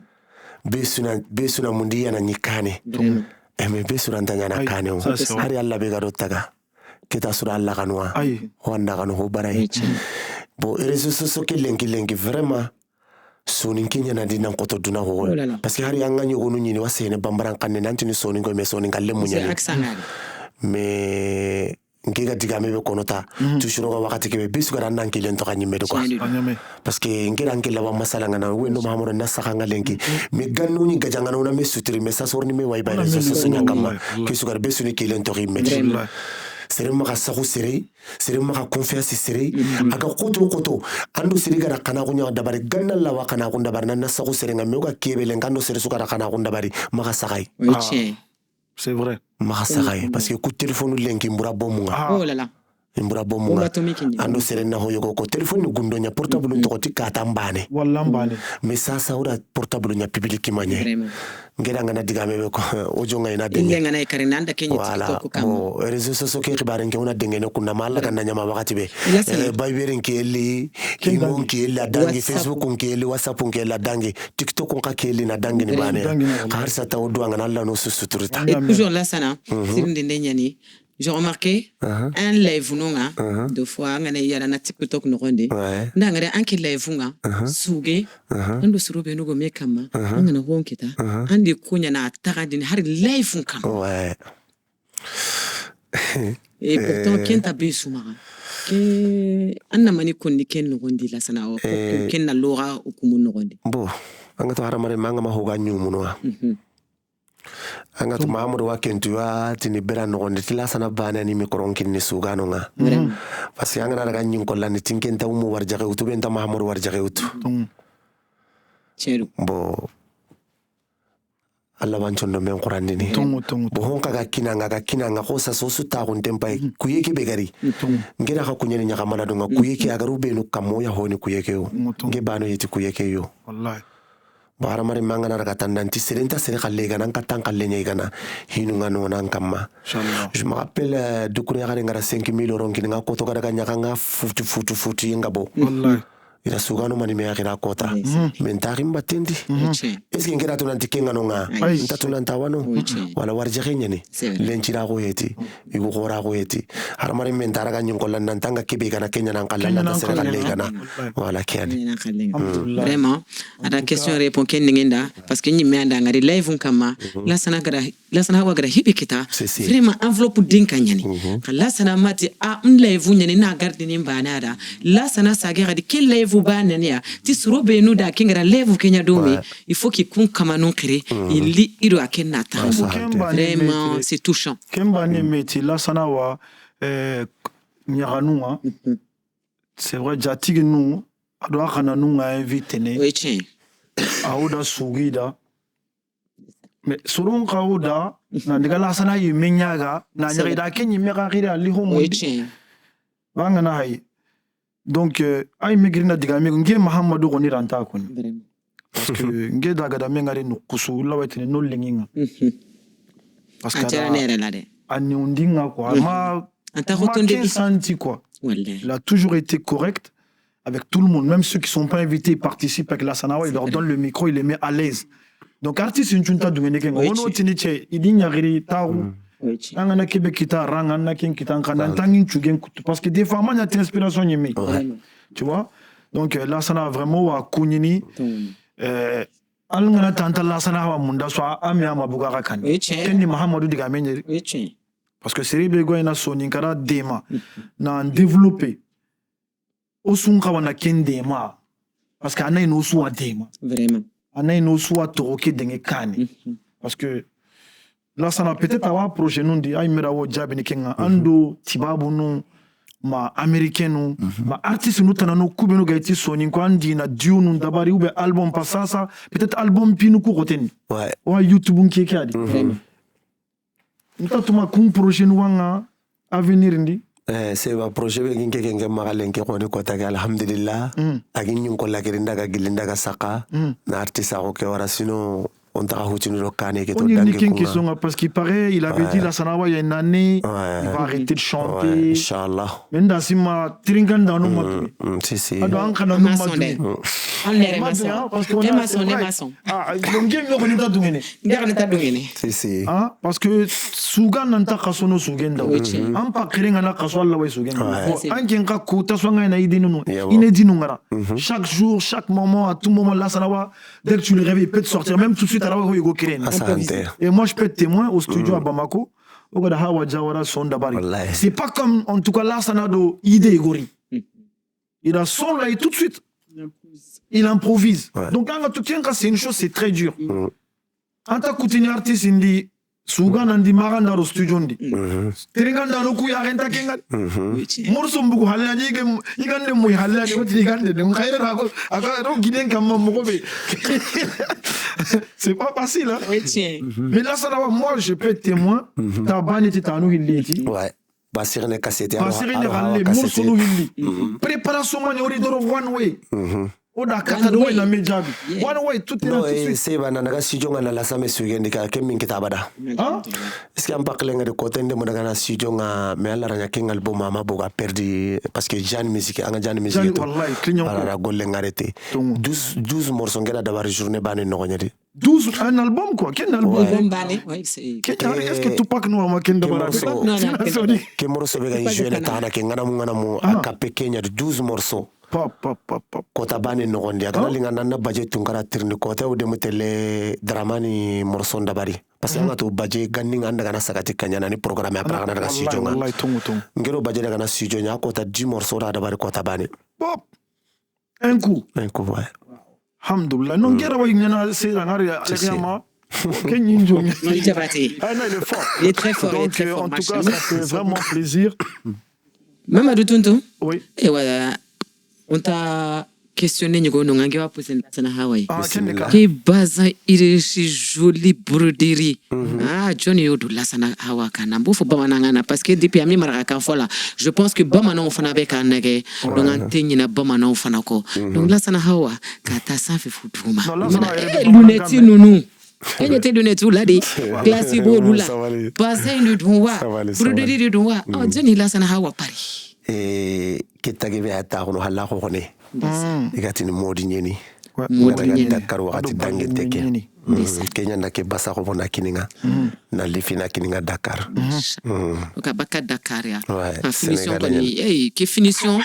besu na mundia na nyikane eme besu na ntanya na kane o hari alla be garo taga kita sura alla kanwa wanda kanu ho barai bo réseaux sociaux lengi vraiment soninkinya na dina koto duna ho parce que hari anga nyogonu nyini wasene bambaran kanne nantini soningo me soninga lemunya mais ngiga digame be konota toujours ga wakati ke bisu gara nan kilen to kanyi medo ko parce que ngira ngila wa masala ngana wendo mahamoro na saka ngalenki me gannu ni gajanga na me sutri me sa sorni me wai bare so nyangama ke su gara bisu ni kilen to rimedo sere maka sahu sere maka confiance sere aga koto ando sere gara kana kunya dabari ganna la wa kana kun dabari na sahu sere ngame ga kebele ngando sere su gara kana kun dabari maka sakai c'est vrai maka sakai parce que coup téléphone lenki mbura bomunga oh là là mbura bomunga ando sere na hoyo ko téléphone gundo nya portable to ti kata mbane walla mbane mais ça ura portable nya public manye ngera ngana digame be ko ojo ngai na denge ngana ikarina anda kenyi TikTok kamo réseaux sociaux ke khibaren ke una denge no kunna malla kana nyama wakati be bayberin ke li kimon ke la dangi Facebook ke li WhatsApp ke la dangi TikTok ka ke li na dangi ni bane harsa ta odo ngana la no susuturita et toujours là sana sirinde nyani. J'ai remarqué un live nonga deux fois ngana yara na TikTok no gonde ndangare anki live nga suge ndo surobe no go mekama ngana honkita andi kunya na tagadi har live nkam ouais et pourtant kenta besuma ke anna mani konni ken no gondi la sana o ken na lora ukumu no gonde bo anga to haramare manga ma hoga nyumuno anga to maamuru wa kentu wa tini bera no gonde tila sana bana ni mikron kinni sugano nga parce que anga na daga nyin ko lan tinkenta umu warjaga utu benta maamuru warjaga utu cheru bo alla banchondo men qurandi ni bo honka ga kinanga ko sa so su ta gon tempai kuyeki be gari ngira ka kunyeni nya kamana donga kuyeki agaru be no kamo ya honi kuyeki yo nge bano yiti kuyeki yo wallahi Baramari mangana ragatandante serenta sere kallegana katan kallenya igana hinunga nona kamma. Je me rappelle de courir à 5 000 euros qui n'a pas de gagner futu ngabo. Ira sugano mani me akira kota mentari mbatendi eske ngera tunanti kenga nonga ntatunanta wano wala warjege nyene lenchira ko heti igu gora ko heti harmari mentara ga nyongola nantanga kibe kana kenya nan kala na sera legana wala kiani vraiment ada question répond ken ngenda parce que nyi me anda ngari live kama la sana wa gara hibikita vraiment enveloppe dinka nyani la sana mati a live nyani na garde ni banada la sana sagera di kel live banania ti surobe nu da kingera levu kenya domi il faut qu'il kun kama non créer il li ido akenata vraiment c'est touchant kemba ni meti la sana wa nyaranua c'est vrai jatigi nu ado akana nu nga invité ne oui tiens aoda sugida mais surun kaoda na ndiga la sana yimenyaga na nyarida kenyi meka kira li homo oui tiens bangana hay donc ay migrina diga mi nge Mahamadou goni ranta kon parce que nge daga da mengari no kusu lawetene no lenginga parce que ani undinga quoi ma senti quoi il a toujours été correct avec tout le monde, même ceux qui sont pas invités ils participent avec la Sanawa, il leur donne le micro, il les met à l'aise. Donc artiste une chunta dungeneke ono tiniche idinya giri taru angana kebe kita rangana kin kita kana tangin chugen parce que des fois man y a inspiration yemi tu vois. Donc la Sana vraiment wa kunini alngana tanta la Sana wa munda so ami ama bugara kan kendi Mahamadou diga menye parce que seribe go ina soni kara dema na développer osunka wana kendema parce que ana ino so dema vraiment ana ino so toroke denge kani parce que là ça n'a peut-être avoir projet non di ay merawo jabi ni kenga ando tibabu no ma américain ma artiste no tanano kubeno gaiti soni ko andi na dio no dabari ube album passasa peut-être album pinu ko roteni wa YouTube nkeke adi vraiment ntatuma kum projet no wanga avenir ndi c'est un projet qui est magalenke koni kota ga alhamdulillah agin nyum ko lagirinda ga gilinda ga saka na artiste ko ke wara sino on t'a routine le canet que tout dingue parce qu'il paraît il avait dit la Sanawa il y a une année il va arrêter de chanter inchallah menda sima tringanda no matu si ado ankana no matu parce que maçon donc game ko nita dungene si parce que suga nanta kasono sugenda am pa krenga na kaswa la way sugenda anken ka kuta swanga na idinu no inedinu ngara chaque jour chaque moment à tout moment la Sanawa dès que tu le réveilles il peut te sortir même tout de suite. Et moi je peux être témoin au studio à Bamako. C'est pas comme en tout cas là ça n'a d'idée Gori. Il a son là et tout de suite il improvise. Donc quand tu tiens c'est une chose c'est très dur. En tant qu'outil artiste il dit Suga nandi maranda ro studio ndi. Teriganda no ku ya renta kenga. Morso mbugu halya igande mu halya ni wati igande de mkhaira ko aka ro giden kam mo ko be. C'est pas facile hein. Mais là ça là moi je peux être témoin ta bani titanu hilliti. Ouais. Basirne cassette Basirne ralle morso no hilli. Préparation mani ori doro one way. Oda kata do na mejabi one way tout est là tout de suite c'est bana naga studio ngana la same sugendi ka kemin kitabada est-ce que ampa klenga de côté ndemo daga na studio nga me ala ranya king album mama boga perdi parce que Jan musique anga Jan musique wallahi clignon ala golle ngarete 12 morceaux ngela dabar journée bani no ngati 12 un album quoi quel album bani oui c'est est-ce que Tupac no ma ken dabar que morceau be ga jouer la tana ke ngana mu akape Kenya 12 morceaux kota bani nogondi agana linga nana budget tungara tirni kota o demutele dramani morson dabari parce que ngato budget ganni nganda kana sakati kanyana ni programme ya pragana daga studio nga ngero budget daga na studio nya kota 10 morceaux da dabari kota bani un coup ouais alhamdulillah non ngera way nyana se ngari alekama kenyin jo non il est fort il est très fort donc en tout cas ça fait vraiment plaisir Mamadou Tonton oui et voilà on t'a questionner Nigo Nongangi va poser la Hawaii. Bismillah. Qui baza irishi jolie broderie. Johnny Odu la sana Hawa kanambo faut bamanangana parce que depuis ami maraka fola. Je pense que bamana fana avec un nege donc anteni na bamana fana ko. Donc la sana Hawa kata sa fait foutouma. Luneti nounou. Quand il était donné tout là, des classes beaux là, passer le doigt, broderie de doigt. Oh, Johnny la sana Hawa Paris. Kettage à Tarono Halahone. Egatini modi nyeni. Modi nyeni. Dakar wakati dange teke. Kenya na ke basa ko na kininga. Na lifina kininga Dakar. Baka Dakar ya. Finition koni. Qui finition?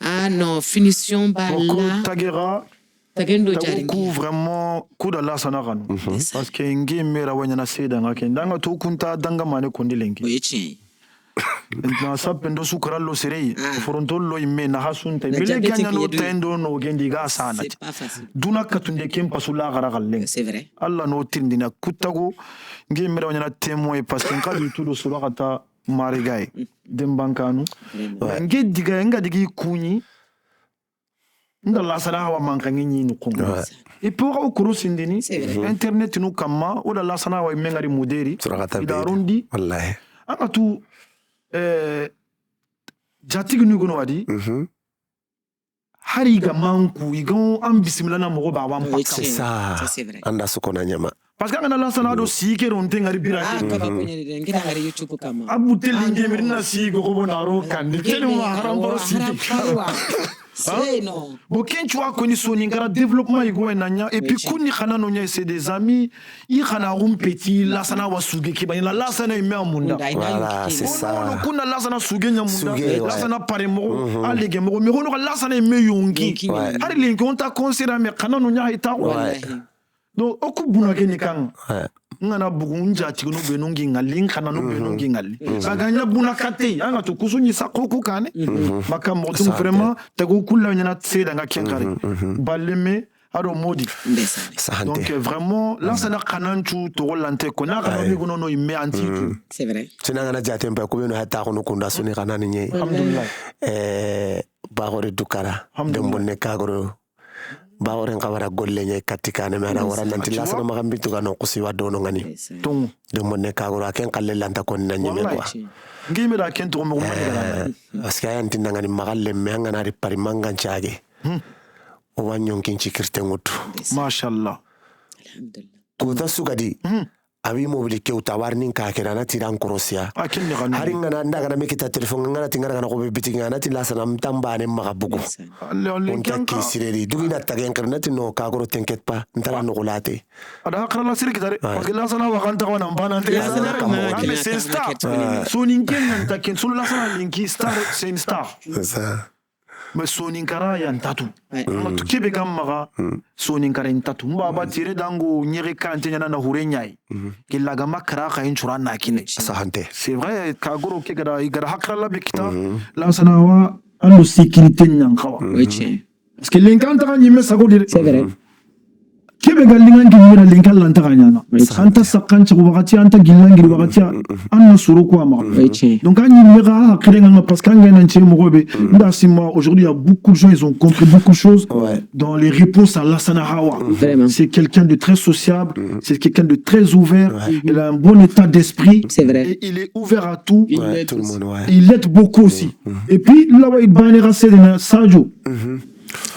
Ah non, finition bala. Tagera. Tagendo jaringi. Coup vraiment coup de la sanarano. Parce que ngi mera wanyana seda ngake. Ndanga to kunta danga mane kondilengi. Oui, na sapendo sukara lo serei foronto lo imme na hasunta mele kanya no tendo no gendi ga sana c'est pas facile. Duna katunde kem pasula gara galle C'est vrai. Allah no tindina kutago ngi mera wanyana témoin parce que ngadi tudo sura kata marigai dembankanu ngi diga nga digi kunyi ndala sala hawa mankangi ni no kongo et pour au kuru sindini internet no kama o la sana wa mengari moderi idarundi wallahi anga tu jatigi ni gono wadi hari ga manku igon am bismillah na mo ba wan pakka c'est ça c'est vrai anda sukona nyama parce que anga la sana do sike ron ngari birati kaba kwenye ngira ngari YouTube kama abu telinge mirina sigo ko bonaro kandi kele wa haram baro sike c'est non bon quand tu as connu son ingara développement igo enanya et puis kuni khana no nya c'est des amis i khana petit la sana wa suge ki bana la sana ime amunda voilà c'est ça kuna la sana suge nya munda la sana pare mo alege mo me no la sana ime yongi ari lengi on ta considérer me khana no nya ita donc okubuna ke ni kan ngana bugunja tigno benongi ngali khana no benongi ngali baganya buna kate anga to kusunyi sakoko kane maka moto vraiment tago kula nyana tseda nga kenkari baleme aro modi donc vraiment là ça na kananchu to rolante ko na kana mi gono no imme anti c'est vrai sina na jatem pa ko no hata ko no kunda suni kana ni alhamdulillah ba gore dukara dem bonne kagoro ba ore ngawara golle nye katika ne mara wara nanti la sana magambitu kano kusiwa dono ngani ton de monne kagoro aken kalle lanta kon na nyeme kwa ngime da ken to mo ngani aska yanti ngani magalle me ngana ri pari mangan chaage o wanyon kin chikirte ngutu mashallah alhamdulillah ko da sugadi abi mobile ke utawarnin ka kera na tiran krosia hari ngana ndaga na mekita telefon ngana tingara kana ko be bitinga na tilla sana mtamba ne magabugo on ta kisireri dugina tagen karna tino ka goro t'inquiète pas ntara no golate ada khara la sirki dare parce que la sana wa kanta wana mbana te mais c'est star sonin ken nan taken sunu la sana linki star c'est une star ça mais sonin kara yan tatu to kebe gamma sonin kara yan tatu mbaba tire dango nyere kante nyana na hurenyai killa gama kara ka hin chura na kine sahante c'est vrai ka goro ke gara igara hakra la bekita la sana wa ando sécurité nyan kawa parce que linkanta ka nyime sago dire c'est vrai kebe galingan gimira linkan lanta kanyana anta sakancha wakati anta gilangiri wakati anna suru kwa ma donc quand il mira akrenga parce que ngana nche mogobe ndasima aujourd'hui il y a beaucoup de gens ils ont compris beaucoup de choses dans les réponses à Lassana Hawa c'est quelqu'un de très sociable c'est quelqu'un de très ouvert il a un bon état d'esprit c'est vrai et il est ouvert à tout tout le monde il aide beaucoup aussi et puis là il banera c'est de Sadio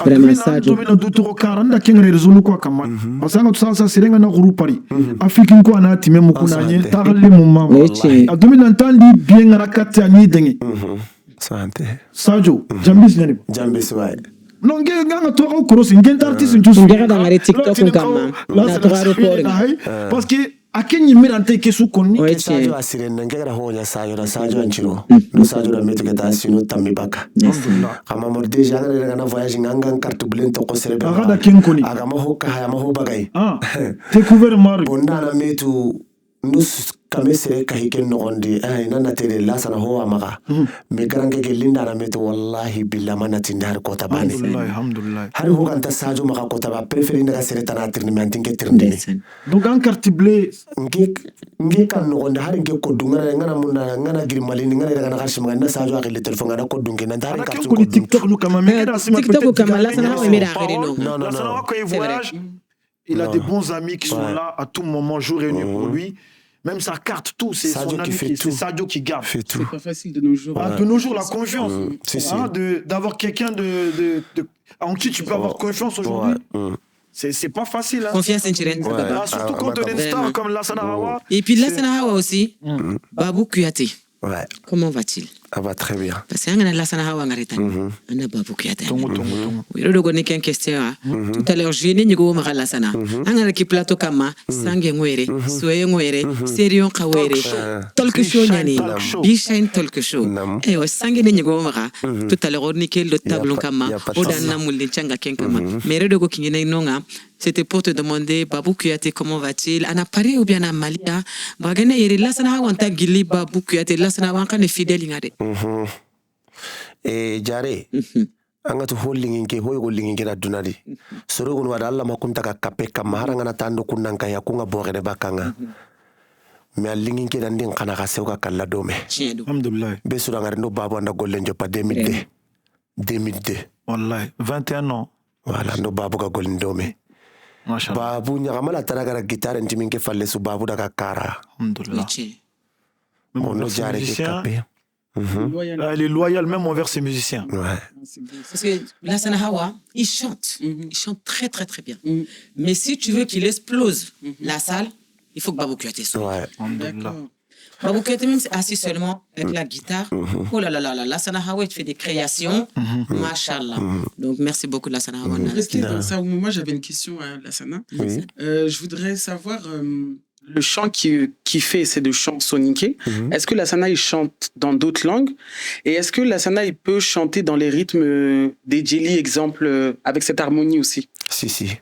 vraiment ça domina dutoro karanda kengre rezulu kwa kama basanga tusansa sirenga na groupe pari africain ko anati memo kuna nye tarle mu mama a domina ntandi bien rakati ani dengi sante Sadio jambis nyani jambis wae non nganga to ko cross ngenta artiste tous ngara da ngari TikTok kama na to report parce que akenyi mirante kesu konni Sadio asirena ngera honya Sadio anchiro Sadio da metu keta sino tamibaka kama morde jana na voyage nganga carte bleue to ko serebe aga ken koni aga mo hoka ya mo bagay découvert mari bonda na metu nus kame sere kahiken nogondi nana tere lasana ho amaga me garange ke linda na meto wallahi billah manati ndar kota bani alhamdulillah hari ho ganta sajo maka kota ba preferi ndaga sere tana tirni mantinge tirni donc en carte bleue ngi kan nogondi hari nge ko dungana ngana munna ngana grimali ngana daga na karshima na sajo akile telefon ngana ko dunge na ndari carte ko TikTok nous kama me TikTok kama lasana ho mera akiri no lasana ko voyage il a des bons amis qui sont là à tout moment jour et nuit pour lui. Même sa carte, tout, c'est son ami, c'est Sadio qui garde. C'est pas facile de nos jours. De nos jours, la confiance. D'avoir quelqu'un en qui tu peux avoir confiance aujourd'hui. C'est pas facile. Confiance en Chirène. Surtout quand on est une star comme Lassana Hawa. Et puis Lassana Hawa aussi, Babou Kouyaté. Ouais. Comment va-t-il? Ça va très bien. Parce que Lassana Hawa ngaritan. Ana Babou Kouyaté. Oui, le gone qu'une question. Tout à l'heure, je n'ai ni go mara Lassana. Angara ki plateau kama sangue ngwere, soye ngwere, serion kawere. Talk show nyani. Bishine talk show. Eh o sangue ni go mara. Tout à l'heure, ni le tableau kama. Odana mulin changa ken kama. Mais le go kinye inonga. C'était pour te demander, Babou Kouyaté, comment va-t-il? En Paris ou bien à Malia? Bagane yeri Lassana Hawa anta gili Babou Kouyaté. Lassana Hawa ne fidèle ingade. Jare anga to holding ke hoy holding ke na dunadi soro gon wada Allah makunta ka kape kam haranga na tando kunnan ka yakunga bore de bakanga me alingin ke dan din kana ka sewka kala dome alhamdulillah be sura ngare no babo anda gollen jopa 2002 wallahi 21 ans wala no babo ka gollen dome babu nya kamala taraga guitare ntimin ke falle su babu daga kara alhamdulillah on jare ke kape. Elle est loyale même envers ses musiciens. Ouais. Parce que Lassana Hawa, il chante. Il chante très très très bien. Mais si tu veux qu'il explose la salle, il faut que Babou Kouyaté soit. Ouais. Babou Kouyaté même c'est assis seulement avec la guitare. Oh là là là là, Lassana Hawa, tu fais des créations. Mashallah. Donc merci beaucoup Lassana Hawa. Moi j'avais une question à Lassana. Oui. Je voudrais savoir... le chant qui fait, c'est de chant soniqué. Est-ce que Lassana, il chante dans d'autres langues? Et est-ce que Lassana, il peut chanter dans les rythmes des Djeli, exemple, avec cette harmonie aussi? Si.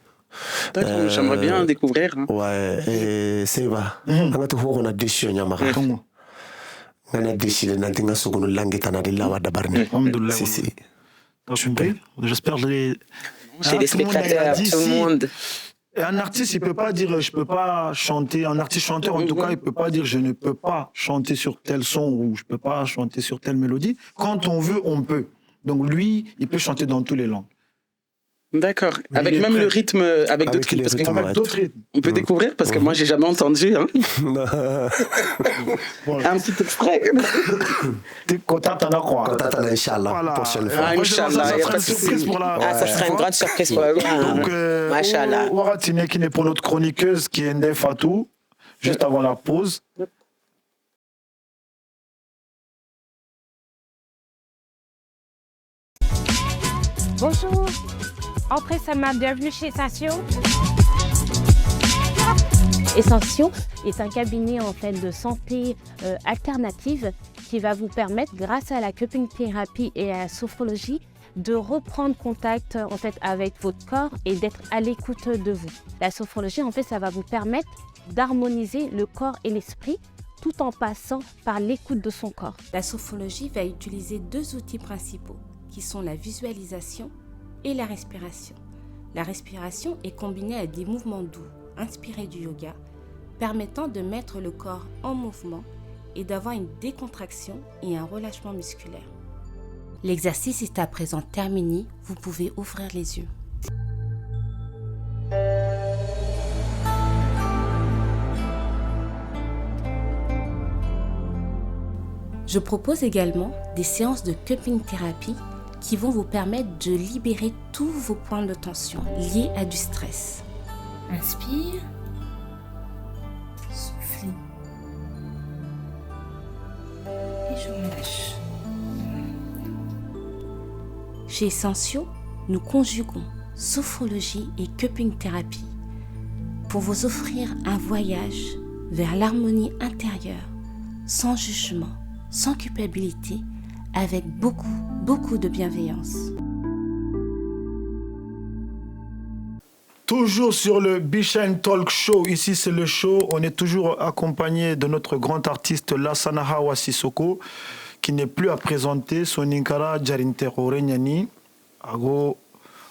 D'accord, j'aimerais bien découvrir. Hein. Ouais, c'est vrai. On a toujours une décision, Yamara. On a décidé de faire une langue qui est là, Si. J'espère que chez les spectateurs, tout le monde. Et un artiste, il peut pas dire je peux pas chanter. Un artiste chanteur, en tout cas, il peut pas dire je ne peux pas chanter sur tel son ou je peux pas chanter sur telle mélodie. Quand on veut, on peut. Donc lui, il peut chanter dans toutes les langues. D'accord. Avec même le rythme, avec d'autres rythmes. On peut découvrir parce que moi, j'ai jamais entendu. Hein. Un petit extrait. Inch'Allah. Prochaine fois. Inch'Allah. Ça sera une grande surprise pour lui. Donc, Machallah. Waratine qui est pour notre chroniqueuse qui est Ndeye Fatou, juste avant la pause. Bonjour. Entrez Salma, bienvenue chez Essentio. Essentio est un cabinet en fait de santé alternative qui va vous permettre, grâce à la cupping thérapie et à la sophrologie, de reprendre contact en fait avec votre corps et d'être à l'écoute de vous. La sophrologie en fait ça va vous permettre d'harmoniser le corps et l'esprit tout en passant par l'écoute de son corps. La sophrologie va utiliser deux outils principaux qui sont la visualisation et la respiration. La respiration est combinée à des mouvements doux, inspirés du yoga, permettant de mettre le corps en mouvement et d'avoir une décontraction et un relâchement musculaire. L'exercice est à présent terminé, vous pouvez ouvrir les yeux. Je propose également des séances de cupping thérapie qui vont vous permettre de libérer tous vos points de tension liés à du stress. Inspire, souffle et je relâche. Chez Essentio, nous conjuguons sophrologie et cupping thérapie pour vous offrir un voyage vers l'harmonie intérieure, sans jugement, sans culpabilité, avec beaucoup de bienveillance. Toujours sur le Bichane Talk Show, ici c'est le show, on est toujours accompagné de notre grand artiste Lassana Hawa Sissoko, qui n'est plus à présenter, Soninkara Jarinte Rorenyani, Ago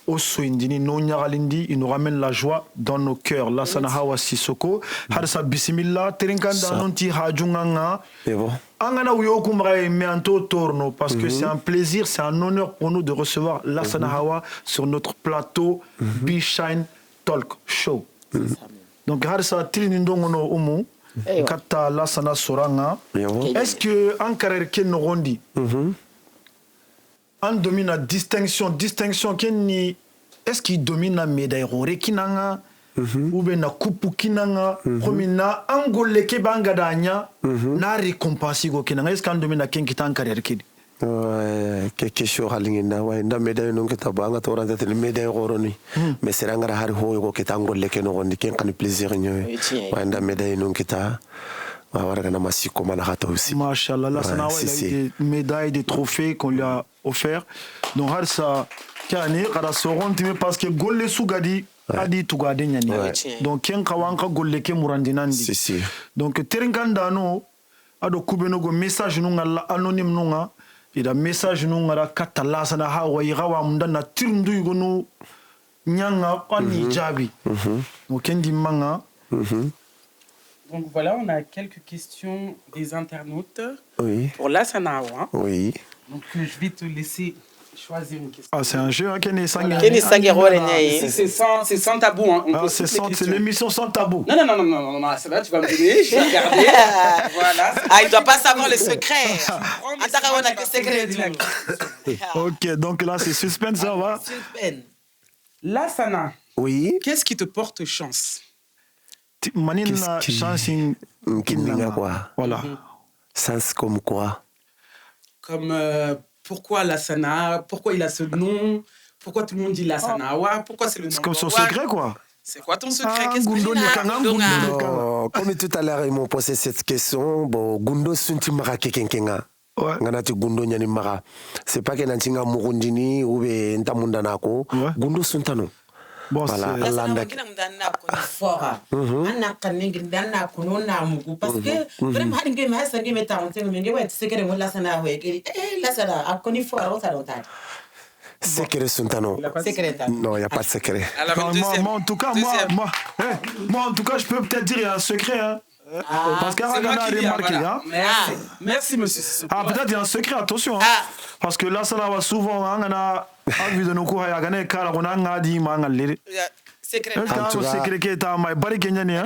Osoindini, Nonyagalindi, il nous ramène la joie dans nos cœurs. Lassana Hawa Sissoko, Harsa Bismillah, Terinkanda Nonti Hajunganga, Angana Uyokumrae Meanto Torno, parce que c'est un plaisir, c'est un honneur pour nous de recevoir Lassana Hawa sur notre plateau Bichane Talk Show. Donc, Harsa Tirinindongono Omo, Kata Lassana Soranga. Est-ce que en carrière Ken Rondi, on domine la distinction Kenni, est-ce qu'il domine la médaille Rore Kinanga, ou bien la coupe Kinanga, comme na Angole Kebangadanya, na récompense Go Kinanga, est-ce qu'on domine la Ken qui est en carrière Kedi? Quelque chose à l'ingénieur, ouais, dans médaille non que tabanga, t'auras été le médaille Roroni, mais c'est un gars à Ho, qui est Angole Kenoron, qui a plaisir, ouais, dans médaille non que t'as. Machallah, Lassana Hawa, il a eu des médailles, des trophées qu'on lui a offerts. Donc, Harsa Kane, Karasoron, parce que Golle Sougadi a dit Tougade Nyani. Donc, Ken Kawanka Golle Ke Murandinandi. Donc, Terenkandano, Ado Kubenogo, message nunga anonyme nunga, il a message nunga Kata Lassana Hawa, Irawa Mundana, Tirundu Yugono, Nyanga, Pani Jabi. Donc, Kendi Manga. Donc voilà, on a quelques questions des internautes pour Lassana Hawa. Oui. Donc je vais te laisser choisir une question. Ah, c'est un jeu, hein, Kenny Sangue. C'est sans tabou. Hein. Ah, c'est l'émission sans tabou. Non, c'est là, tu vas me donner, je vais regarder. Voilà. Ah, il ne doit pas savoir les secrets. On a des secrets. Ok, donc là, c'est suspense, ça va. Lassana, oui. Qu'est-ce qui te porte chance? Manina chance quoi? Voilà. Sens comme quoi? Comme pourquoi Lassana? Pourquoi il a ce nom? Pourquoi tout le monde dit Lassana Hawa? Pourquoi c'est le nom? C'est comme son secret, quoi. C'est quoi ton secret? Qu'est-ce que comme tout à l'heure, ils m'ont posé cette question. Bon, Gundo Sunti Mara Kekenkenga. Nganati Gundo Nyani Mara. C'est pas que Nantinga Murundini ou Ntamundanako. Gundo Suntano. Bon, voilà, c'est parce que vraiment secret Suntano. Non, il n'y a pas de secret. Moi, en tout cas, moi, en tout cas, je peux peut-être dire il y a un secret. Hein. Parce qu'Aragana a remarqué. Hein. Merci, monsieur. Ah, peut-être il y a un secret, attention. Hein. Parce que là, ça va souvent. Hein, on a envie de nous courir. Il y a un secret. Secret qui est à ma barre Kenyani.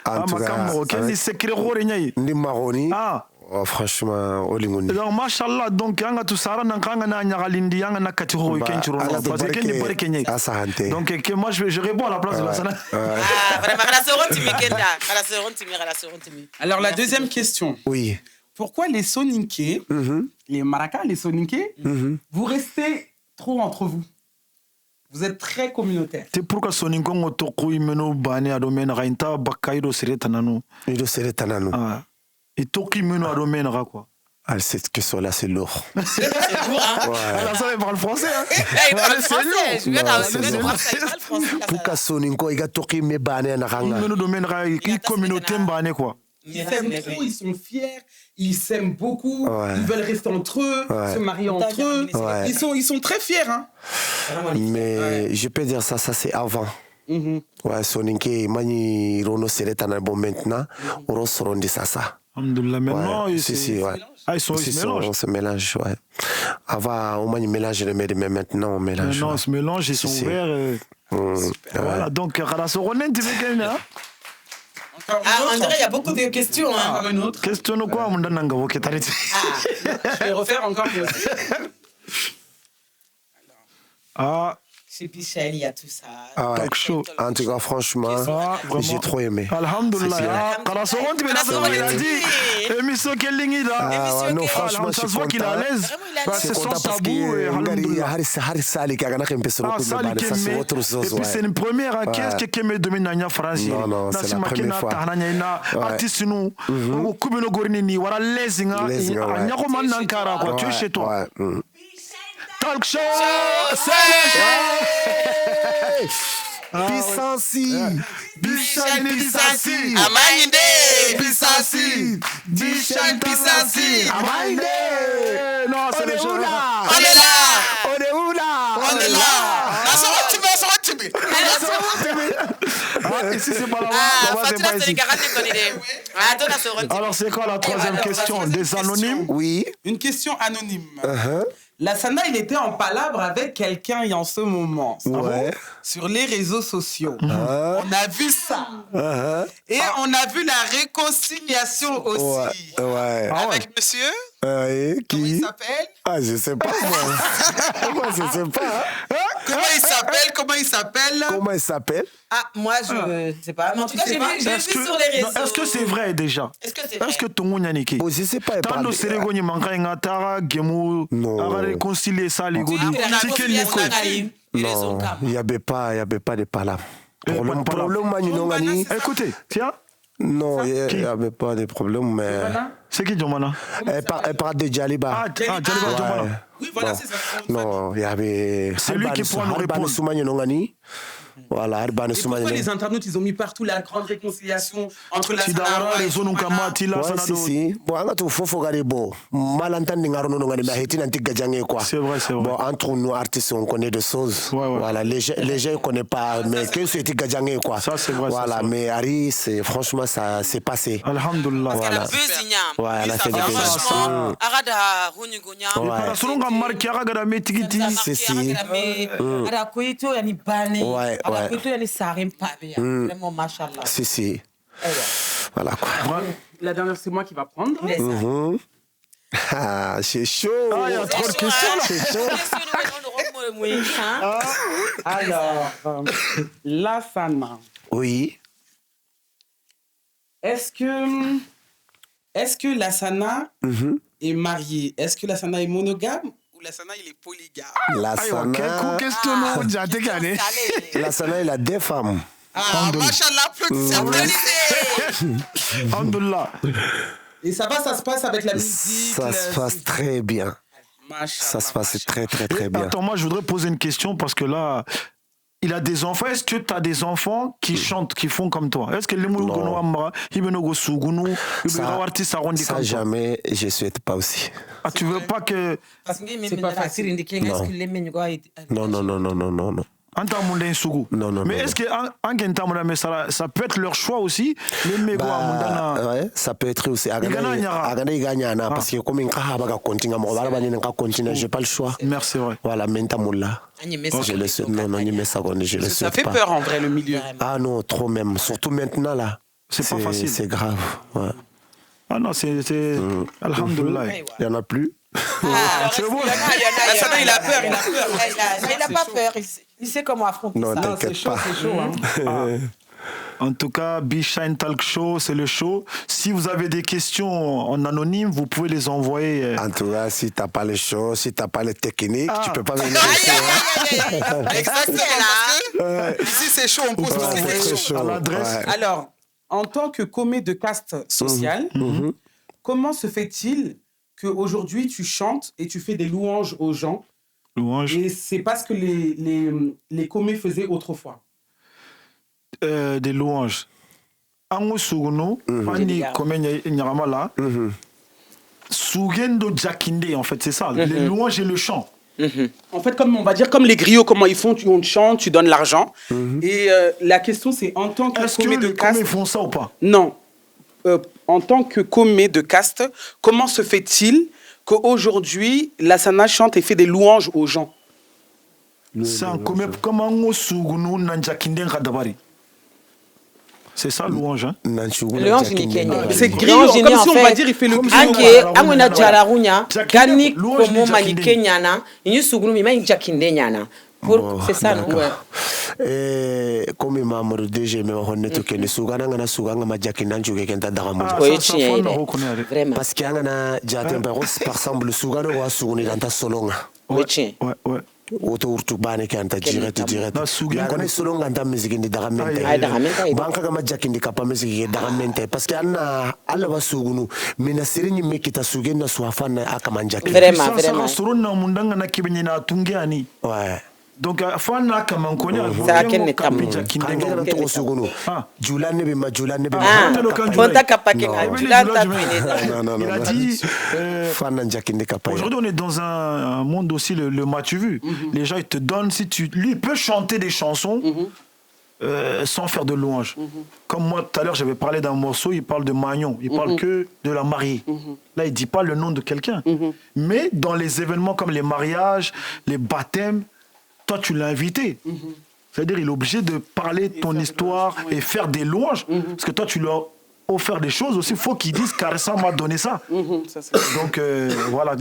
Ah, ma cambo. Quel est le secret Rorenyai? Ni Maroni. Ah. Oh, franchement, Olingoni. Donc, machallah, donc, yanga tout ça, n'anga na nyagalindi, yanga na katiro, kenchiro, parce que kenny barre Kenyai. Donc, moi, je réponds à la place de Lassana. Alors, la deuxième question. Oui. Pourquoi les Soninké, les Maracas, les Soninké, vous restez trop entre vous? Vous êtes très communautaire. C'est pourquoi Soninko ngotoku imeno bani adomena rainta bakaido seretanano. Ido seretanano. Ah. Et toki imeno adomena quoi. Ah, cette question-là, c'est lourd. C'est lourd, hein? Ouais. Ça, il parle français, hein? Il parle français. Je viens d'arriver français. Il parle français. Pourquoi Soninko, il a toki me bani anaranga. Imeno domena il communauté mbane quoi. Ils s'aiment trop, ils sont fiers, ils s'aiment beaucoup, ils veulent rester entre eux, se marier entre eux. Ils sont très fiers. Hein. Mais je peux dire ça c'est avant. Ouais, Soninké, mani rono seretana bon maintenant, on se rend ça. Alhamdoulilah, maintenant, ouais. ils se mélangent, ouais. Avant, on mélange les mais maintenant, on mélange. Maintenant, on se mélange, ils sont ouverts. Voilà, donc, Ralassoronen, tu veux gagner, hein? André, il y a beaucoup de questions. Hein. Une autre. Question quoi, mon dananga, ok, t'arrêtes. Je vais refaire encore mieux. Ah. Chez Bichane, il y a tout ça. Ah, talk show. En tout cas, franchement, j'ai trop aimé. Alhamdoulilah. Ralassoronen, tu m'as dit. Émission Kellingi, là. Non, franchement, ça se voit qu'il est à l'aise. C'est sans tabou. Et puis, c'est une première. Qu'est-ce qui me domine dans la France? Non, c'est la première fois. Artiste, nous, au Kubino Gorinini, voilà, Lesinga, Nyakoman Nankara, quoi. Tu es chez toi. Talk show, c'est le show. Bisansi. Bishan Bisansi. Amande. Bisansi. Bishan Bisansi. Amande. Non, c'est le show. On est là. On est où là? On est là. Ici, c'est pas là-bas. Là-bas, c'est pas ici. Alors, c'est quoi la troisième question? Des anonymes? Oui. Une question anonyme. Uh-huh. Lassana, il était en palabre avec quelqu'un en ce moment. Ouais. Sur les réseaux sociaux. Uh-huh. On a vu ça. Uh-huh. Et on a vu la réconciliation aussi. Ouais. Avec monsieur. Et Comment il qui? s'appelle? Ah, je sais pas, moi. Moi, je sais pas. Comment il s'appelle? Comment il s'appelle? Ah, moi, je sais pas. Mais en tout cas, j'ai vu sur les réseaux. Est-ce que c'est vrai déjà? Est-ce que c'est vrai? Est-ce que ton Nyaniki? Bon, je sais pas. il parle Tando de- Serego ni manka ngatara gemu Non. ara réconcilier ça les Oui, godou. la Ticket réconciliation l'école. arrive. Ils les ont Non, calmes. il n'y avait pas de palabre. Problème, pas de palabre. man, non, Mani. Écoutez, tiens, Non, il n'y avait pas de problème, mais. c'est qui Djomana? Elle parle de Djaliba. Djaliba Djomana. Oui, voilà, c'est ça. Non, il y avait. C'est lui qui pourra nous répondre. Voilà, Arbane Et pourquoi Soumani. les internautes, ils ont mis partout la grande réconciliation entre la Tidara les zones kama tila Ouais, sana si, do. si. Bon, on a tout faux gari bon. Malentending ngaro no ngani maheti nanti gajange quoi. C'est vrai, c'est vrai. Bon, entre nous artistes, on connaît des choses. Ouais, ouais. Voilà, les gens ne connaissent pas, mais que c'était gajange quoi. Ça, c'est vrai, Voilà, ça, c'est mais Harry, franchement, ça s'est passé. Alhamdulillah. Elle Voilà. a besoin. Ouais, elle a fait des Franchement, arada hunigunya. Ouais. Solonga marki agada metigiti. Si, si. Ada kuito yani bane. Ouais, Ada ouais. kuito yani sarim pabe. Vraiment machallah. Si, si. Voilà quoi. La dernière, c'est moi qui va prendre. Mhm. Ah, c'est chaud. Ah, il y a trop de questions là. C'est chaud. Alors, Lassana, Oui. est-ce que Lassana est mariée? Est-ce que Lassana est monogame ou Lassana il est polygame? La Ayo, quel coup Sana. question nous jate gane. La Sana, il a des femmes. Ah, machallah, applaudissez. Alhamdulillah. Et ça va, ça se passe avec la musique. Ça se passe très bien. Machallah, Ça se passe machallah. très bien. Attends, moi je voudrais poser une question parce que là, il a des enfants. Est-ce que tu as des enfants qui chantent, qui font comme toi? Est-ce que les mots Non. Amra, Ibenogo Sugunu, Ça, artiste arrondi ça comme toi? jamais, je souhaite pas aussi. Ah, tu veux pas que. C'est pas facile. Non. Non. Anta Munda Sugu. Non. Mais est-ce que Angenta Munda, mais ça peut être leur choix aussi? Les Mego Mundana. Ouais, ça peut être aussi. Igana Nyara. Agana Igana, parce que comme il va continuer, j'ai pas le choix. Merci, vrai. Voilà, Mentamoula. Je le sais. Non, il me seconde, je le Ça souhaite fait pas. peur en vrai, le milieu. Ah non, trop même. Surtout maintenant là. C'est pas facile. C'est grave. Ouais. Ah non, c'est. Alhamdulillah. Il y en a plus. C'est bon. Lassana, il a peur. Mais il n'a pas peur. Il sait comment affronter Non, ça. t'inquiète pas. C'est chaud. Hein. En tout cas, B-Shine Talk Show, c'est le show. Si vous avez des questions en anonyme, vous pouvez les envoyer. En tout cas, si t'as pas les choses, si t'as pas les techniques, tu peux pas venir Exactement. Parce que ici, c'est chaud. On pose toutes les Ouais, questions. c'est chaud. À l'adresse. Ouais. Alors, en tant que commis de caste sociale, comment se fait-il qu'aujourd'hui tu chantes et tu fais des louanges aux gens Louange. et c'est pas ce que les commis faisaient autrefois? Des louanges. Ango Sugunu, Ani Komenya Nyaramala, Sugendo Jakinde, en fait, c'est ça. Les louanges et le chant. En fait, comme on va dire, comme les griots, comment ils font, on chante, tu donnes l'argent. Et la question, c'est en tant que Est-ce que commis de les caste... commis font ça ou pas? Non. En tant que commis de caste, comment se fait-il qu'aujourd'hui, Lassana chante et fait des louanges aux gens? C'est un commis comme Ango Sugunu Nanjakinde Radabari. C'est ça, louange. Hein? Louange ni Kenya. C'est griot, comme si on va dire, il fait le griot. Anke amwena jararunya gani Louange komo ni mani Jakinde. kenyana inyu sugunu mi mani jakinde nyana. C'est ça, non? Et comme Mamadou DG, mais on est tout que nous sougana ngana souganga majaki nanju ke kenta daramu. Ah, Oui, ça, tiens, faut il le est. reconnaître. Vraiment. Parce qu'il y a un jatin par exemple sougana wa souguni danta solonga. Oui, tiens. Ouais. Woto urtu bane ke anta direct. Na sougana. Ngone solonga anta musique ndi daramente. Ay daramente ay. Banka kama jaki ndi kapa musique daramente parce que anna alla wa sougunu mina sirinyi mekita sugena na swafana akamanjaki. Vraiment, Ça, vraiment. Sorona Mundanga na Kibenyana Tungiani. Ouais. Donc fana kama nkoni ça ken tam angela to sugunu jula ne be ma fonta kapake nga jula ta non il a dit fana njakinde kapaya. Aujourd'hui on est dans un monde aussi le match vu. Les gens ils te donnent si tu lui peut chanter des chansons sans faire de louanges. Comme moi tout à l'heure j'avais parlé d'un morceau, il parle de Magnon, il parle que de la mariée. Là il dit pas le nom de quelqu'un. Mais dans les événements comme les mariages, les baptêmes, toi tu l'as invité. C'est-à-dire il est obligé de parler de ton histoire et faire des louanges. Parce que toi tu lui as offert des choses aussi. Il faut qu'il dise car ça m'a donné ça. Donc voilà.